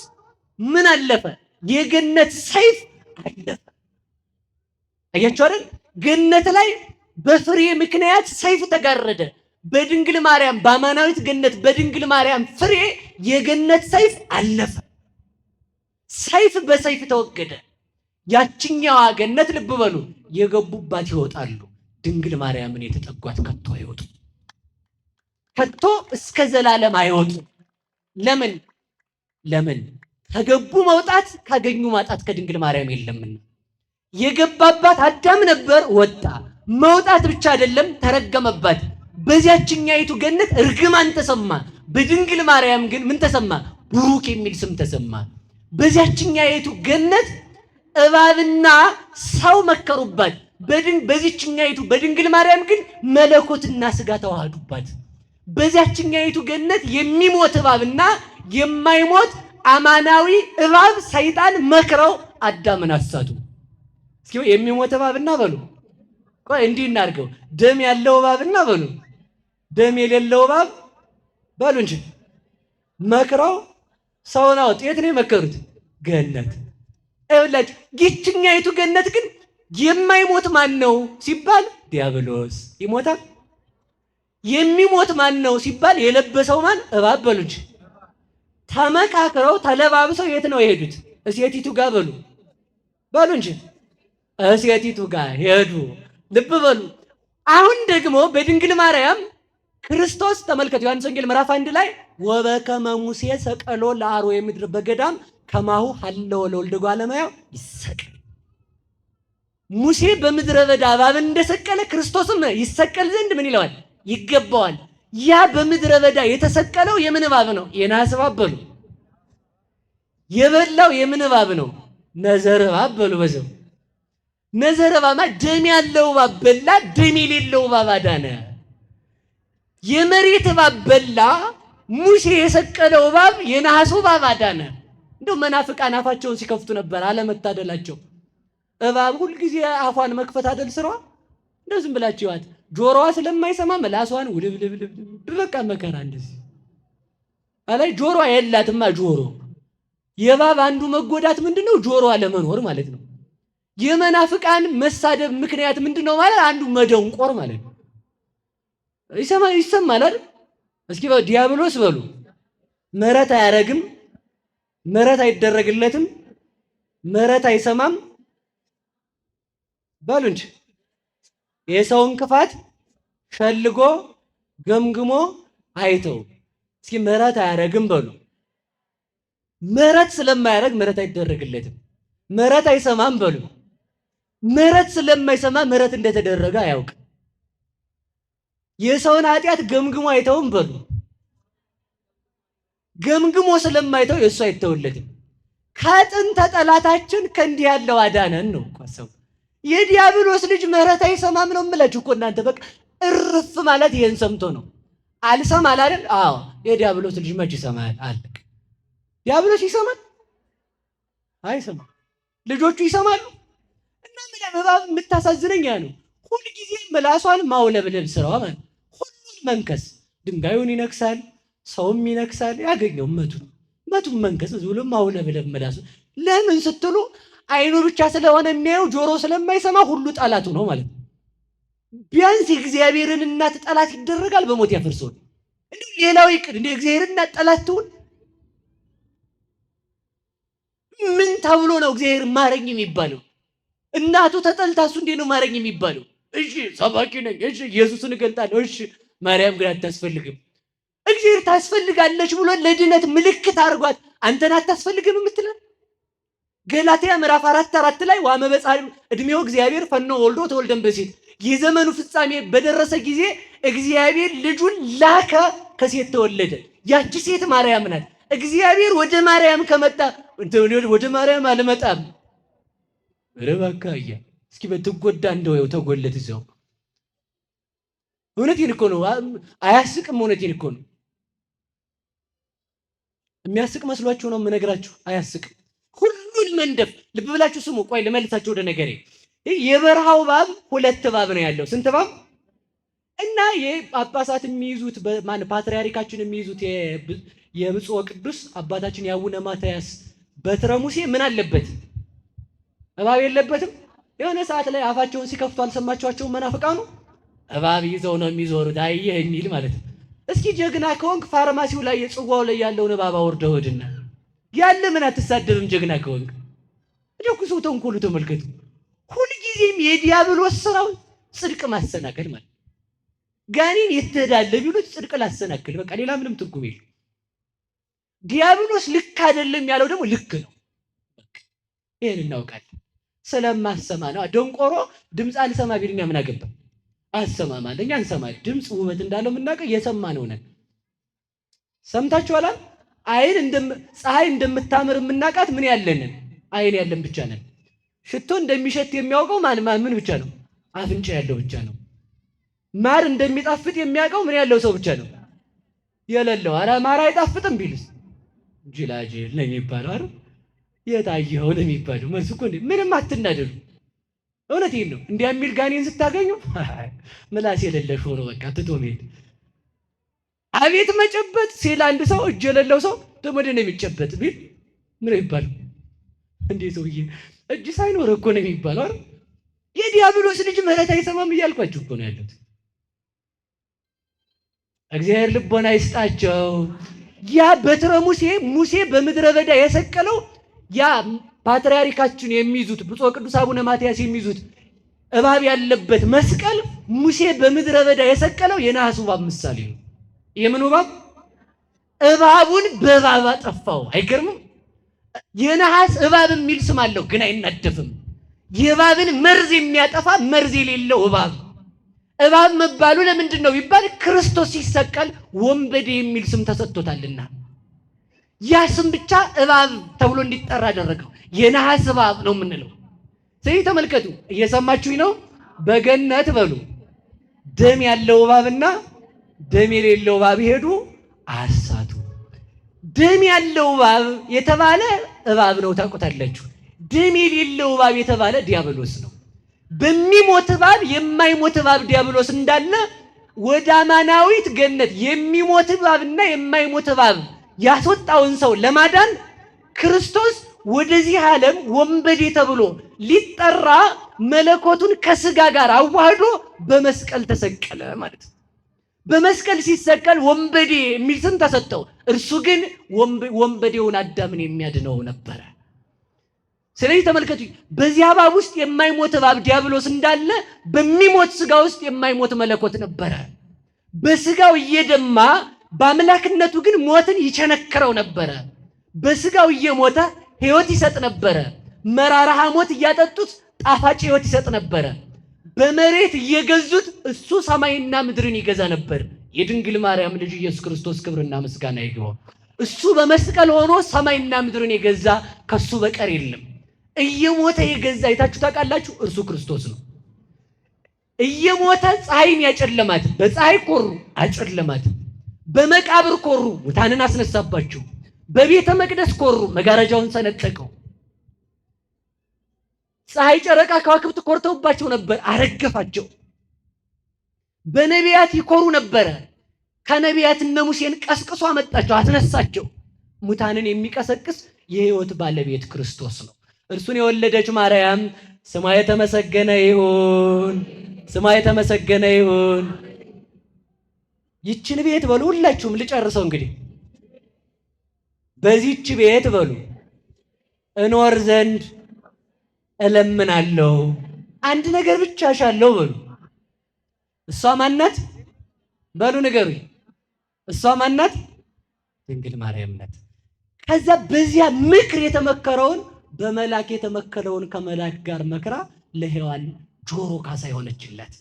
ምን አለፈ? የገነት ሰይፍ አለፈ። አያችሁ አይደል? ገነት ላይ በፍሬ ምክንያት ሰይፍ ተጋረደ። በድንግል ማርያም በአማናዊት ገነት በድንግል ማርያም ፍሬ የገነት ሰይፍ አለፈ። ሰይፍ በሰይፍ ተወገደ። ያችኛዋ ገነት ልብ በሉ የገቡባት ይወጣሉ። ድንግል ማርያምን የተጠጓት ከቶ አይወጡ፣ ከቶ እስከ ዘላለም አይወጡ። ለምን? ከገቡ መውጣት ካገኙ ማጣት ከድንግል ማርያም የለምና። የገባባት አዳም ነበር፣ ወጣ። መውጣት ብቻ አይደለም ተረገመባት። በዚያችኛይቱ ገነት እርግማን ተሰማ። በድንግል ማርያም ግን ምን ተሰማ? ብሩክ የሚል ስም ተሰማ። በዚያችኛይቱ ገነት እባብና ሰው መከሩባት። በዚህችኛይቱ በድንግል ማርያም ግን መለኮትና ስጋ ተዋህዱባት። በዚያችኛይቱ ገነት የሚሞት እባብና የማይሞት አማናዊ እባብ ሰይጣን መክረው አዳምን አሳቱ። እስኪ የሚሞት እባብና በሉ፣ ቆይ እንዲህ እናድርገው፣ ደም ያለው እባብና በሉ፣ ደም የሌለው እባብ በሉ እንጂ መክረው ሰውን አወጡ። የት ነው የመከሩት? ገነት። ይኸውላችሁ ይህችኛይቱ ገነት ግን የማይሞት ማን ነው ሲባል ዲያብሎስ ይሞታል። የሚሞት ማን ነው ሲባል የለበሰው ማን? እባብ በሉ እንጂ። ተመካክረው ተለባብሰው የት ነው የሄዱት? እሴቲቱ ጋር በሉ እንጂ እሴቲቱ ጋር ሄዱ። ልብ በሉ። አሁን ደግሞ በድንግል ማርያም ክርስቶስ ተመልከቱ። ዮሐንስ ወንጌል ምዕራፍ 1 ላይ ወበከመ ሙሴ ሰቀሎ ለአርዌ ምድር በገዳም ከማሁ ሀለወ ለወልደ እጓለ እመሕያው ይሰቀል። ሙሴ በምድረ በዳ እባብን እንደሰቀለ ክርስቶስም ይሰቀል ዘንድ ምን ይለዋል? ይገባዋል። ያ በምድረ በዳ የተሰቀለው የምን እባብ ነው? የናስ እባብ በሉ። የበላው የምን እባብ ነው? ነዘር እባብ በሉ። በዘው ነዘር እባብ ደም ያለው እባብ በላ፣ ደም የሌለው እባብ አዳነ። የመሬት እባብ በላ፣ ሙሴ የሰቀለው እባብ የነሐሱ እባብ አዳነ። እንደው መናፍቃን አፋቸውን ሲከፍቱ ነበር፣ አለመታደላቸው። እባብ ሁልጊዜ አፏን መክፈት አይደል ስራዋ? እንደው ዝም ብላችሁ ይዋት። ጆሮዋ ስለማይሰማ ምላሷን ውልብልብልብ በቃ መከራ እንደዚህ አላይ። ጆሮዋ የላትማ ጆሮ የእባብ አንዱ መጎዳት ምንድነው? ጆሮ አለመኖር ማለት ነው። የመናፍቃን መሳደብ ምክንያት ምንድነው ማለት? አንዱ መደንቆር ማለት ነው። ይሰማል አይደል? እስኪ ዲያብሎስ በሉ ምሕረት አያረግም፣ ምሕረት አይደረግለትም፣ ምሕረት አይሰማም በሉ እንጂ የሰውን ክፋት ፈልጎ ገምግሞ አይተው። እስኪ ምሕረት አያረግም በሉ። ምሕረት ስለማያረግ ምሕረት አይደረግለትም። ምሕረት አይሰማም በሉ። ምሕረት ስለማይሰማ ምሕረት እንደተደረገ አያውቅም። የሰውን ኃጢአት ገምግሞ አይተውም በሉ። ገምግሞ ስለማይተው የእሱ አይተውለትም። ከጥንተ ጠላታችን ከእንዲህ ያለው አዳነን ነው እኮ ሰው። የዲያብሎስ ልጅ ምሕረት አይሰማም ነው የምላችሁ እኮ እናንተ። በቃ እርፍ ማለት ይሄን ሰምቶ ነው። አልሰማል አይደል? አዎ የዲያብሎስ ልጅ መች ይሰማል? አለቅ። ዲያብሎስ ይሰማል? አይሰማም። ልጆቹ ይሰማሉ። እና እባብ የምታሳዝነኝ ያ ነው። ሁልጊዜ ምላሷን ማውለብለብ ስራዋ ማለት ሁሉን መንከስ። ድንጋዩን ይነክሳል፣ ሰውም ይነክሳል። ያገኘው መቱን መንከስ ብሎ ማውለብለብ ምላሱ። ለምን ስትሉ አይኑ ብቻ ስለሆነ የሚያየው ጆሮ ስለማይሰማ ሁሉ ጠላቱ ነው ማለት ነው። ቢያንስ የእግዚአብሔርን እናት ጠላት ይደረጋል፣ በሞት ያፈርሰዋል። እንዴ ሌላው ይቅር፣ እንዴ እግዚአብሔርን እናት ጠላት ትሁን? ምን ተብሎ ነው እግዚአብሔር ማረኝ የሚባለው? እናቱ ተጠልታ እሱ እንዴት ነው ማረኝ የሚባለው? እሺ ሰባኪ ነኝ፣ እሺ ኢየሱስን እገልጣለሁ፣ እሺ ማርያም ግን አታስፈልግም። እግዚአብሔር ታስፈልጋለች ብሎ ለድነት ምልክት አድርጓት አንተን አታስፈልግም የምትለን? ገላትያ ምዕራፍ 4:4 ላይ ዋመበጻሪ እድሜው እግዚአብሔር ፈኖ ወልዶ ተወልደን በሴት የዘመኑ ፍጻሜ በደረሰ ጊዜ እግዚአብሔር ልጁን ላከ፣ ከሴት ተወለደ። ያቺ ሴት ማርያም ናት። እግዚአብሔር ወደ ማርያም ከመጣ ወደ ማርያም አልመጣም። ረባካያ እስኪ በትጎዳ እንደው ተጎለት እዛው። እውነቴን እኮ ነው። አያስቅም? እውነቴን እኮ ነው። የሚያስቅ መስሏችሁ ነው የምነግራችሁ? አያስቅም። ሁሉን መንደፍ። ልብ ብላችሁ ስሙ። ቆይ ልመልሳችሁ ወደ ነገሬ። የበረሃው እባብ 2 እባብ ነው ያለው። ስንት እባብ? እና የጳጳሳት የሚይዙት ፓትርያርካችን የሚይዙት የብፁዕ ቅዱስ አባታችን የአቡነ ማትያስ በትረ ሙሴ ምን አለበት? እባብ የለበትም? የሆነ ሰዓት ላይ አፋቸውን ሲከፍቱ አልሰማችኋቸውም? መናፍቃኑ እባብ ይዘው ነው የሚዞሩት። አየህ የሚል ማለት ነው። እስኪ ጀግና ከሆንክ ፋርማሲው ላይ የጽዋው ላይ ያለውን እባብ አውርደህ ሆድና ያለ ምን አትሳደብም? ጀግና ከሆንክ እደኩ ሰው ተንኮሉ ተመልከቱ። ሁልጊዜም የዲያብሎስ ስራው ጽድቅ ማሰናከል ማለት ጋኔን የተዳለ ቢሉት ጽድቅ ላሰናክል፣ በቃ ሌላ ምንም ትርጉም የለም። ዲያብሎስ ልክ አይደለም ያለው ደግሞ ልክ ነው። በቃ ይሄን እናውቃለን። ስለማሰማ ነው። ደንቆሮ ድምፅ አልሰማ ቢልኛ ምን አገባ? አሰማማ ለኛ እንሰማለን። ድምፅ ውበት እንዳለው የምናውቀው የሰማነው ነን። ሰምታችኋል? አይን ፀሐይ እንደምታምር የምናውቃት ምን ያለንን አይን ያለን ብቻ ነን። ሽቶ እንደሚሸት የሚያውቀው ምን ብቻ ነው? አፍንጫ ያለው ብቻ ነው። ማር እንደሚጣፍጥ የሚያውቀው ምን ያለው ሰው ብቻ ነው? የሌለው። ኧረ ማር አይጣፍጥም ቢልስ ጅላጅል ነው የሚባለው አይደል? የታየው ነው የሚባለው። መልስ እኮ ምንም አትናደዱ። እውነቴን ነው። እንዲያ የሚል ጋኔን ስታገኙ ምላስ የሌለሽ ሆኖ በቃ ትቶ መሄድ። አቤት መጨበጥ ሲል አንድ ሰው እጅ የሌለው ሰው ደግሞ ነው የሚጨበጥ ቢል ምን ይባላል? እንዴ ሰውዬ እጅ ሳይኖር እኮ ነው የሚባለው አይደል? የዲያብሎስ ልጅ ምሕረት አይሰማም እያልኳችሁ እኮ ነው ያሉት። እግዚአብሔር ልቦና ይስጣቸው። ያ በትረ ሙሴ በምድረ በዳ የሰቀለው ያ ፓትርያርካችን የሚይዙት ብፁዕ ቅዱስ አቡነ ማትያስ የሚይዙት እባብ ያለበት መስቀል ሙሴ በምድረ በዳ የሰቀለው የነሐሱ እባብ ምሳሌ ነው። የምን እባብ? እባቡን በእባብ አጠፋው። አይገርምም? የነሐስ እባብ የሚል ስም አለው ግን አይናደፍም። የእባብን መርዝ የሚያጠፋ መርዝ የሌለው እባብ መባሉ ለምንድን ነው ቢባል ክርስቶስ ሲሰቀል ወንበዴ የሚል ስም ተሰጥቶታልና ያ ስም ብቻ እባብ ተብሎ እንዲጠራ አደረገው። የነሐስ እባብ ነው የምንለው። ስለዚህ ተመልከቱ፣ እየሰማችሁኝ ነው? በገነት በሉ ደም ያለው እባብና ደም የሌለው እባብ ሄዱ አሳቱ። ደም ያለው እባብ የተባለ እባብ ነው ታውቁታላችሁ። ደም የሌለው እባብ የተባለ ዲያብሎስ ነው። በሚሞት እባብ የማይሞት እባብ ዲያብሎስ እንዳለ ወደ አማናዊት ገነት የሚሞት እባብና የማይሞት እባብ ያስወጣውን ሰው ለማዳን ክርስቶስ ወደዚህ ዓለም ወንበዴ ተብሎ ሊጠራ መለኮቱን ከስጋ ጋር አዋህዶ በመስቀል ተሰቀለ ማለት ነው። በመስቀል ሲሰቀል ወንበዴ የሚል ስም ተሰጠው። እርሱ ግን ወንበዴውን አዳምን የሚያድነው ነበረ። ስለዚህ ተመልከቱ፣ በዚህ እባብ ውስጥ የማይሞት እባብ ዲያብሎስ እንዳለ በሚሞት ስጋ ውስጥ የማይሞት መለኮት ነበረ። በስጋው እየደማ በአምላክነቱ ግን ሞትን ይቸነክረው ነበረ። በስጋው እየሞተ ሕይወት ይሰጥ ነበረ። መራራ ሐሞት እያጠጡት ጣፋጭ ሕይወት ይሰጥ ነበረ። በመሬት እየገዙት እሱ ሰማይና ምድርን ይገዛ ነበር። የድንግል ማርያም ልጅ ኢየሱስ ክርስቶስ ክብርና ምስጋና ይግባው። እሱ በመስቀል ሆኖ ሰማይና ምድርን የገዛ ከሱ በቀር የለም። እየሞተ የገዛ አይታችሁ ታውቃላችሁ? እርሱ ክርስቶስ ነው። እየሞተ ፀሐይን ያጨለማት፣ በፀሐይ ኮሩ አጨለማት። በመቃብር ኮሩ ሙታንን አስነሳባቸው። በቤተ መቅደስ ኮሩ መጋረጃውን ሰነጠቀው። ፀሐይ፣ ጨረቃ፣ ከዋክብት ኮርተውባቸው ነበር፣ አረገፋቸው። በነቢያት ይኮሩ ነበረ። ከነቢያት እነ ሙሴን ቀስቅሶ አመጣቸው፣ አስነሳቸው። ሙታንን የሚቀሰቅስ የሕይወት ባለቤት ክርስቶስ ነው። እርሱን የወለደች ማርያም ስሟ የተመሰገነ ይሁን፣ ስሟ የተመሰገነ ይሁን። ይችን ቤት በሉ ሁላችሁም፣ ልጨርሰው እንግዲህ። በዚህች ቤት በሉ እኖር ዘንድ እለምናለሁ፣ አንድ ነገር ብቻ እሻለሁ በሉ። እሷ ማናት? በሉ ንገሩኝ። እሷ ማናት? ድንግል ማርያም ናት። ከዛ በዚያ ምክር የተመከረውን በመላክ የተመከረውን ከመላክ ጋር መክራ ለሔዋን ጆሮ ካሳ የሆነችላት፣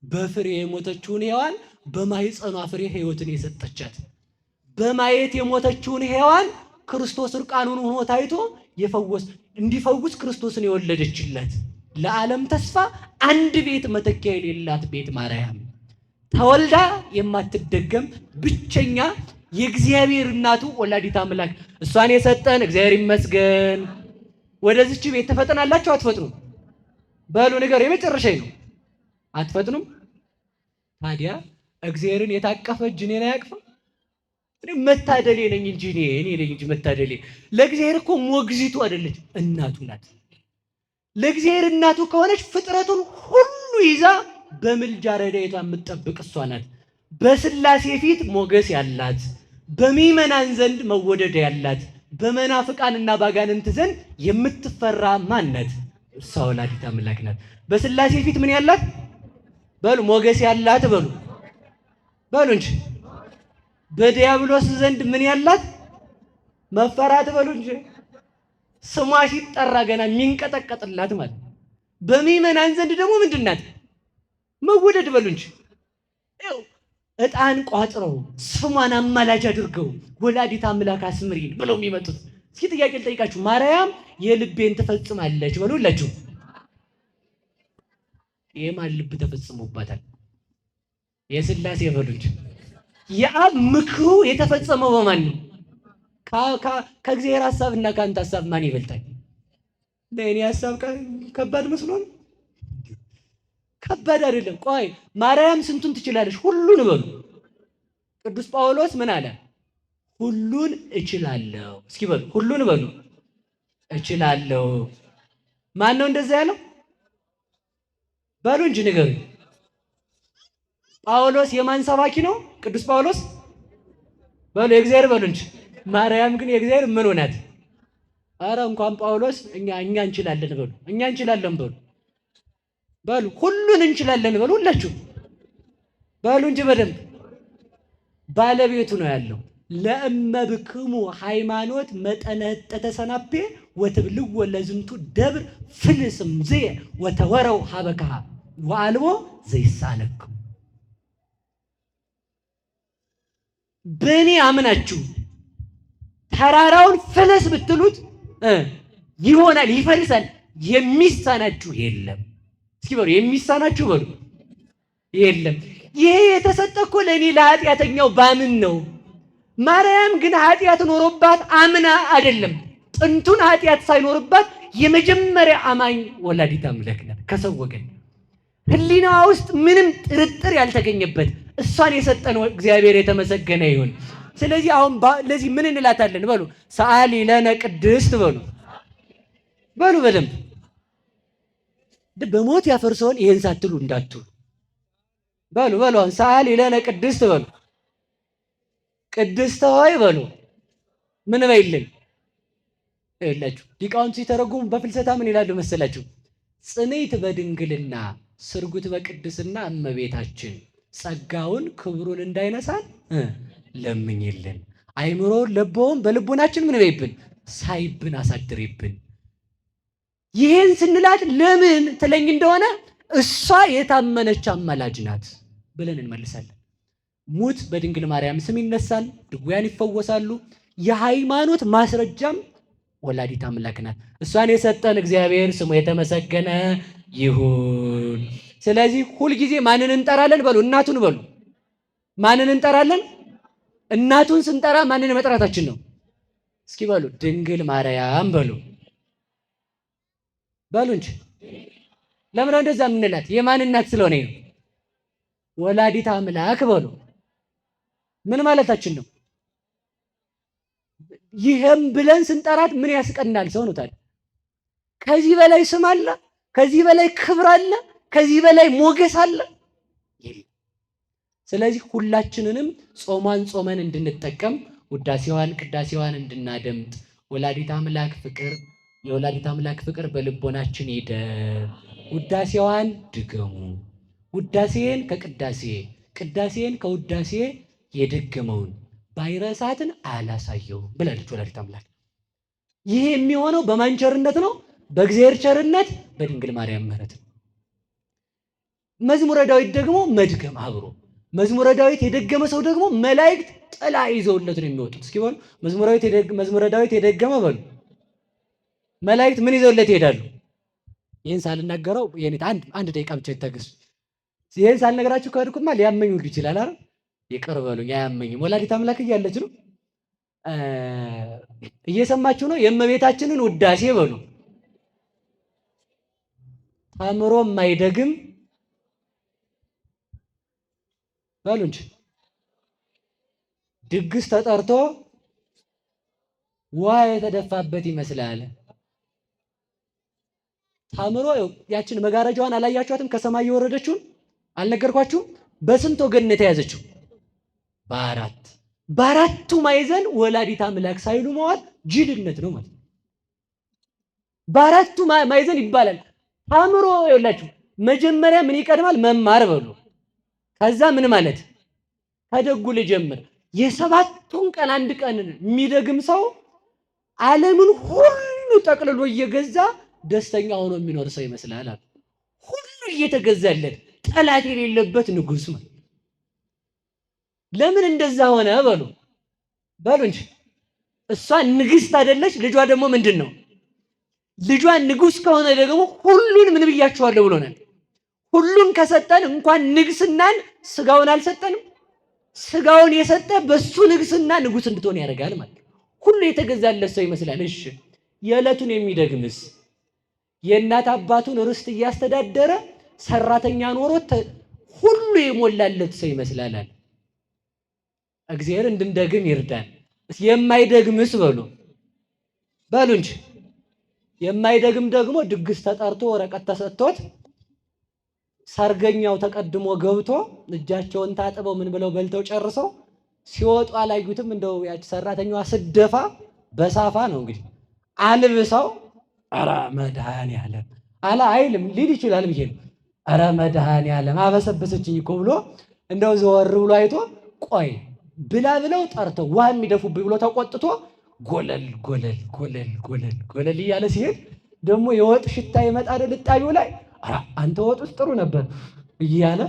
በፍሬ የሞተችውን ሔዋን በማኅፀኗ ፍሬ ሕይወትን የሰጠቻት፣ በማየት የሞተችውን ሔዋን ክርስቶስ እርቃኑን ሆኖ ታይቶ እንዲፈውስ ክርስቶስን የወለደችላት፣ ለዓለም ተስፋ አንድ ቤት መተኪያ የሌላት ቤት ማርያም፣ ተወልዳ የማትደገም ብቸኛ የእግዚአብሔር እናቱ ወላዲት አምላክ፣ እሷን የሰጠን እግዚአብሔር ይመስገን። ወደዚች ቤት ትፈጥናላችሁ አትፈጥኑም? በሉ ንገሩ። የመጨረሻ ነው። አትፈጥኑም? ታዲያ እግዚአብሔርን የታቀፈ እጅ እኔን አያቅፍም? መታደሌ ነኝ እንጂ እኔ ነኝ እንጂ መታደሌ። ለእግዚአብሔር እኮ ሞግዚቱ አይደለች፣ እናቱ ናት። ለእግዚአብሔር እናቱ ከሆነች ፍጥረቱን ሁሉ ይዛ በምልጃ ረድኤቷ የምትጠብቅ እሷ ናት። በሥላሴ ፊት ሞገስ ያላት፣ በምእመናን ዘንድ መወደድ ያላት፣ በመናፍቃንና ባጋንንት ዘንድ የምትፈራ ማን ናት? እሷ ወላዲት አምላክ ናት። በሥላሴ ፊት ምን ያላት በሉ? ሞገስ ያላት በሉ እንጂ። በዲያብሎስ ዘንድ ምን ያላት? መፈራት በሉ እንጂ። ስሟ ሲጠራ ገና የሚንቀጠቀጥላት ማለት። በምእመናን ዘንድ ደግሞ ምንድን ናት? መወደድ በሉ እንጂ። ዕጣን ቋጥረው ስሟን አማላጅ አድርገው ወላዲት አምላክ አስምሪን ብለው የሚመጡት። እስኪ ጥያቄ ልጠይቃችሁ፣ ማርያም የልቤን ትፈጽማለች በሉላችሁ። የማን ልብ ተፈጽሞባታል? የሥላሴ በሉ እንጂ። የአብ ምክሩ የተፈጸመው በማን ነው? ከእግዚአብሔር ሐሳብና ከአንተ ሐሳብ ማን ይበልጣል? ለእኔ ሐሳብ ከባድ መስሎ ነው? ከባድ አይደለም። ቆይ ማርያም ስንቱን ትችላለች? ሁሉን በሉ። ቅዱስ ጳውሎስ ምን አለ? ሁሉን እችላለሁ። እስኪ በሉ ሁሉን በሉ። እችላለሁ። ማን ነው እንደዛ ያለው? በሉ እንጂ ንገሩኝ። ጳውሎስ የማን ሰባኪ ነው? ቅዱስ ጳውሎስ በሉ የእግዚአብሔር በሉ እንጂ። ማርያም ግን የእግዚአብሔር ምን ሆናት? አረ እንኳን ጳውሎስ እኛ እንችላለን በሉ። እኛ እንችላለን በሉ ሁሉን እንችላለን በሉ ሁላችሁ በሉ እንጂ በደንብ። ባለቤቱ ነው ያለው። ለእመብክሙ ሃይማኖት መጠነ ተተሰናፔ ወትብልዎ ለዝንቱ ደብር ፍልስም ዝየ ወተወረው ሀበከሃ ወአልቦ ዘይሳነክሙ። በእኔ አምናችሁ ተራራውን ፍለስ ብትሉት ይሆናል፣ ይፈልሳል። የሚሳናችሁ የለም። እስኪ በሉ የሚሳናችሁ በሉ የለም። ይሄ የተሰጠ እኮ ለእኔ ለኃጢአተኛው ባምን ነው። ማርያም ግን ኃጢአት ኖሮባት አምና አይደለም። ጥንቱን ኃጢአት ሳይኖርባት የመጀመሪያ አማኝ ወላዲት አምላክ ናት። ከሰው ወገን ሕሊናዋ ውስጥ ምንም ጥርጥር ያልተገኘበት እሷን የሰጠን እግዚአብሔር የተመሰገነ ይሁን። ስለዚህ አሁን ለዚህ ምን እንላታለን በሉ? ሰአሊ ለነ ቅድስት በሉ በሉ በደንብ በሞት ያፈርሰውን ይሄን ሳትሉ እንዳትሉ በሉ በሉ። አሁን ሰአሊ ለነ ቅድስት በሉ። ቅድስት ሆይ በሉ ምን በይልን ይላችሁ። ሊቃውንት ሲተረጉሙ በፍልሰታ ምን ይላሉ መሰላችሁ? ጽንዕት በድንግልና ስርጉት በቅድስና እመቤታችን ጸጋውን ክብሩን እንዳይነሳን ለምኝልን። አይምሮውን ለቦውን በልቦናችን ምን በይብን ሳይብን አሳድሪብን። ይሄን ስንላት ለምን ትለኝ እንደሆነ እሷ የታመነች አማላጅ ናት ብለን እንመልሳለን። ሙት በድንግል ማርያም ስም ይነሳል፣ ድውያን ይፈወሳሉ። የሃይማኖት ማስረጃም ወላዲት አምላክ ናት። እሷን የሰጠን እግዚአብሔር ስሙ የተመሰገነ ይሁን። ስለዚህ ሁልጊዜ ማንን እንጠራለን በሉ? እናቱን በሉ። ማንን እንጠራለን? እናቱን ስንጠራ ማንን መጥራታችን ነው? እስኪ በሉ ድንግል ማርያም በሉ በሉ እንጂ ለምን እንደዛ የምንላት? የማን እናት ስለሆነ ነው? ወላዲት አምላክ በሉ። ምን ማለታችን ነው? ይሄም ብለን ስንጠራት ምን ያስቀናል ሰው ነው ታዲያ? ከዚህ በላይ ስም አለ? ከዚህ በላይ ክብር አለ? ከዚህ በላይ ሞገስ አለ? ስለዚህ ሁላችንንም ጾሟን ጾመን እንድንጠቀም ውዳሴዋን ቅዳሴዋን እንድናደምጥ ወላዲት አምላክ ፍቅር የወላዲት አምላክ ፍቅር በልቦናችን ይደር። ውዳሴዋን ድገሙ። ውዳሴን ከቅዳሴ ቅዳሴን ከውዳሴ የደገመውን ባይረሳትን አላሳየውም ብላለች ወላዲት አምላክ። ይሄ የሚሆነው በማን ቸርነት ነው? በእግዚአብሔር ቸርነት በድንግል ማርያም ምሕረት ነው። መዝሙረ ዳዊት ደግሞ መድገም አብሮ መዝሙረ ዳዊት የደገመ ሰው ደግሞ መላእክት ጥላ ይዘውለት ነው የሚወጡት። እስኪ በሉ መዝሙረ ዳዊት የደገመ በሉ መላእክት ምን ይዘውለት ይሄዳሉ? ይህን ሳልናገረው አንድ ደቂቃ ብቻ ይታገሱ። ይህን ሳልነገራችሁ ከሄድኩማ ሊያመኝ ሁሉ ይችላል። አይደል? ይቅር በሉኝ፣ አያመኝም። ወላዲት አምላክ እያለች ነው። እየሰማችሁ ነው። የእመቤታችንን ውዳሴ በሉ ተምሮ የማይደግም በሉ እንጂ ድግስ ተጠርቶ ውሃ የተደፋበት ይመስላል። ተምሮ ያችን መጋረጃዋን አላያችኋትም? ከሰማይ የወረደችውን አልነገርኳችሁም? በስንት ወገን ነው የተያዘችው? በአራቱ ማዕዘን ወላዲት አምላክ ሳይሉ መዋል ጅልነት ነው ማለት ነው። በአራቱ ማዕዘን ይባላል። ተምሮ ይኸውላችሁ መጀመሪያ ምን ይቀድማል? መማር በሉ። ከዛ ምን ማለት ከደጉ ልጀምር። የሰባቱን ቀን አንድ ቀን የሚደግም ሰው ዓለምን ሁሉ ጠቅልሎ እየገዛ ደስተኛ ሆኖ የሚኖር ሰው ይመስላል። ሁሉ እየተገዛለት ጠላት የሌለበት ንጉሥ ማለት። ለምን እንደዛ ሆነ በሉ እንጂ እሷ ንግስት አይደለች? ልጇ ደግሞ ምንድን ነው? ልጇ ንጉሥ ከሆነ ደግሞ ሁሉን ምን ብያችኋለሁ ብሎናል። ሁሉን ከሰጠን እንኳን ንግስናን ስጋውን አልሰጠንም። ስጋውን የሰጠ በሱ ንግስና ንጉሥ እንድትሆን ያደርጋል ማለት። ሁሉ የተገዛለት ሰው ይመስላል። እሺ የዕለቱን የሚደግምስ የእናት አባቱን ርስት እያስተዳደረ ሰራተኛ ኖሮት ሁሉ የሞላለት ሰው ይመስላል። እግዚአብሔር እንድንደግም ይርዳን። የማይደግምስ በሉ እንጂ የማይደግም ደግሞ ድግስ ተጠርቶ ወረቀት ተሰጥቶት ሰርገኛው ተቀድሞ ገብቶ እጃቸውን ታጥበው ምን ብለው በልተው ጨርሰው ሲወጡ አላዩትም። እንደው ያቺ ሰራተኛዋ ስደፋ በሳፋ ነው እንግዲህ አልብሰው ኧረ መድኃኒዓለም አላ አይልም ሊል ይችላል ብዬ ነው። ኧረ መድኃኒዓለም አበሰበሰችኝ እኮ ብሎ እንደው ዘወር ብሎ አይቶ ቆይ ብላ ብለው ጠርተው ውሃ የሚደፉብኝ ብሎ ተቆጥቶ ጎለል ጎለል ጎለል ጎለል ጎለል እያለ ሲሄድ ደግሞ የወጥ ሽታ ይመጣል ልጣቢው ላይ። አንተ ወጥ ውስጥ ጥሩ ነበር እያለ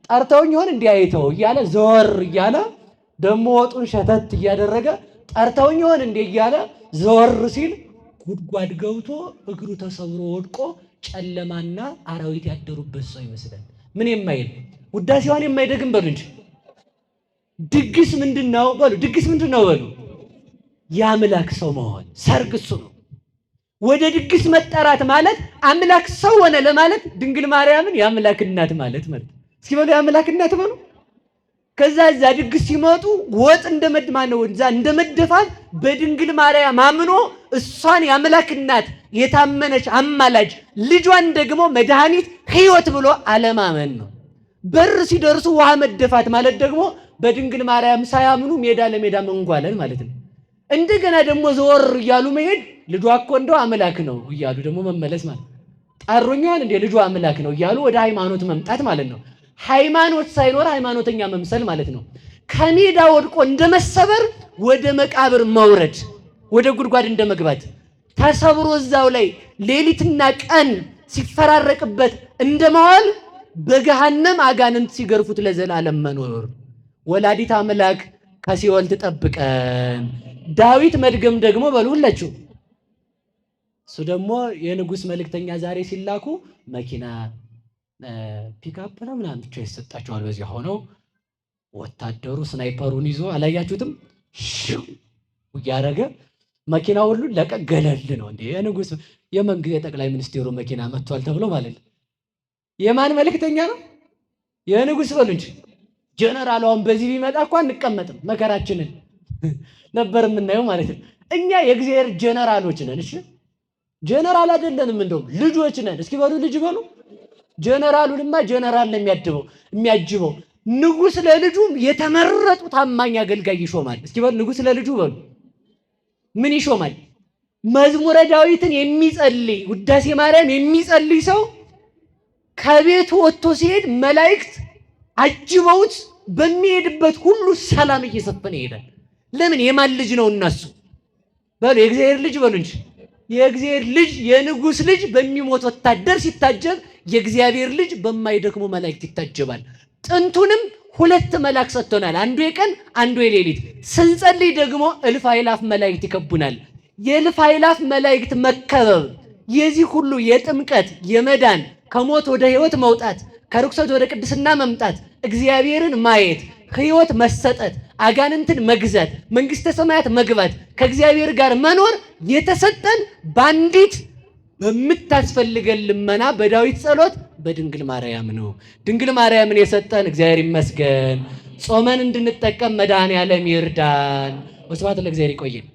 ጠርተውኝ ይሆን እንዲያይተው እያለ ዘወር እያለ ደግሞ ወጡን ሸተት እያደረገ ጠርተውኝ ይሆን እንዴ እያለ ዘወር ሲል ጉድጓድ ገብቶ እግሩ ተሰብሮ ወድቆ ጨለማና አራዊት ያደሩበት ሰው ይመስላል። ምን የማይል ውዳሴዋን የማይደግም በሉ እንጂ ድግስ ምንድነው በሉ? ድግስ ምንድነው በሉ? የአምላክ ሰው መሆን ሰርግ እሱ ነው። ወደ ድግስ መጠራት ማለት አምላክ ሰው ሆነ ለማለት ድንግል ማርያምን የአምላክ እናት ማለት። እስኪ በሉ የአምላክ እናት በሉ። ከዛ እዛ ድግስ ሲመጡ ወጥ እንደመድማነው እዛ እንደመደፋት በድንግል ማርያም አምኖ እሷን የአምላክ እናት የታመነች አማላጅ ልጇን ደግሞ መድኃኒት ሕይወት ብሎ አለማመን ነው። በር ሲደርሱ ውሃ መደፋት ማለት ደግሞ በድንግል ማርያም ሳያምኑ ሜዳ ለሜዳ መንጓለል ማለት ነው። እንደገና ደግሞ ዘወር እያሉ መሄድ ልጇ እኮ እንደው አምላክ ነው እያሉ ደግሞ መመለስ ማለት ጠሩኛል እንደ ልጇ አምላክ ነው እያሉ ወደ ሃይማኖት መምጣት ማለት ነው። ሃይማኖት ሳይኖር ሃይማኖተኛ መምሰል ማለት ነው። ከሜዳ ወድቆ እንደመሰበር ወደ መቃብር መውረድ፣ ወደ ጉድጓድ እንደመግባት ተሰብሮ እዛው ላይ ሌሊትና ቀን ሲፈራረቅበት እንደመዋል በገሃነም አጋንንት ሲገርፉት ለዘላለም መኖር። ወላዲት አምላክ ከሲኦል ትጠብቀን። ዳዊት መድገም ደግሞ በሉላችሁ። እሱ ደግሞ የንጉሥ መልእክተኛ ዛሬ ሲላኩ መኪና ፒክአፕ ነው ምናምን ብቻ ይሰጣቸዋል። በዚያ ሆነው ወታደሩ ስናይፐሩን ይዞ አላያችሁትም? ሽው እያደረገ መኪና ሁሉ ለቀገለል ነው እንዴ! የንጉሥ የመንግስት የጠቅላይ ሚኒስቴሩ መኪና መጥቷል ተብሎ ማለት ነው። የማን መልእክተኛ ነው? የንጉሥ በሉ እንጂ ጀነራል አሁን በዚህ ቢመጣ እኮ አንቀመጥም፣ መከራችንን ነበር የምናየው ማለት ነው። እኛ የእግዚአብሔር ጀነራሎች ነን። እሺ ጀነራል አይደለንም፣ እንደውም ልጆች ነን። እስኪ በሉ ልጅ በሉ። ጀነራሉንማ ጀነራል ነው የሚያጅበው። ንጉሥ ለልጁ የተመረጡ ታማኝ አገልጋይ ይሾማል። እስኪ በሉ ንጉሥ ለልጁ በሉ ምን ይሾማል? መዝሙረ ዳዊትን የሚጸልይ ውዳሴ ማርያም የሚጸልይ ሰው ከቤቱ ወጥቶ ሲሄድ መላእክት አጅበውት በሚሄድበት ሁሉ ሰላም እየሰፈነ ይሄዳል። ለምን? የማን ልጅ ነው? እነሱ በሉ የእግዚአብሔር ልጅ በሉ እንጂ። የእግዚአብሔር ልጅ የንጉሥ ልጅ በሚሞት ወታደር ሲታጀብ የእግዚአብሔር ልጅ በማይደክሙ መላእክት ይታጀባል። ጥንቱንም ሁለት መልአክ ሰጥቶናል፣ አንዱ የቀን አንዱ የሌሊት። ስንጸልይ ደግሞ እልፍ አእላፍ መላእክት ይከቡናል። የእልፍ አእላፍ መላእክት መከበብ የዚህ ሁሉ የጥምቀት የመዳን ከሞት ወደ ሕይወት መውጣት ከርኩሰት ወደ ቅድስና መምጣት እግዚአብሔርን ማየት ሕይወት መሰጠት አጋንንትን መግዛት መንግሥተ ሰማያት መግባት ከእግዚአብሔር ጋር መኖር የተሰጠን ባንዲት በምታስፈልገን ልመና በዳዊት ጸሎት በድንግል ማርያም ነው። ድንግል ማርያምን የሰጠን እግዚአብሔር ይመስገን። ጾመን እንድንጠቀም መድኃኔዓለም ይርዳን። ወስብሐት ለእግዚአብሔር። ይቆየን።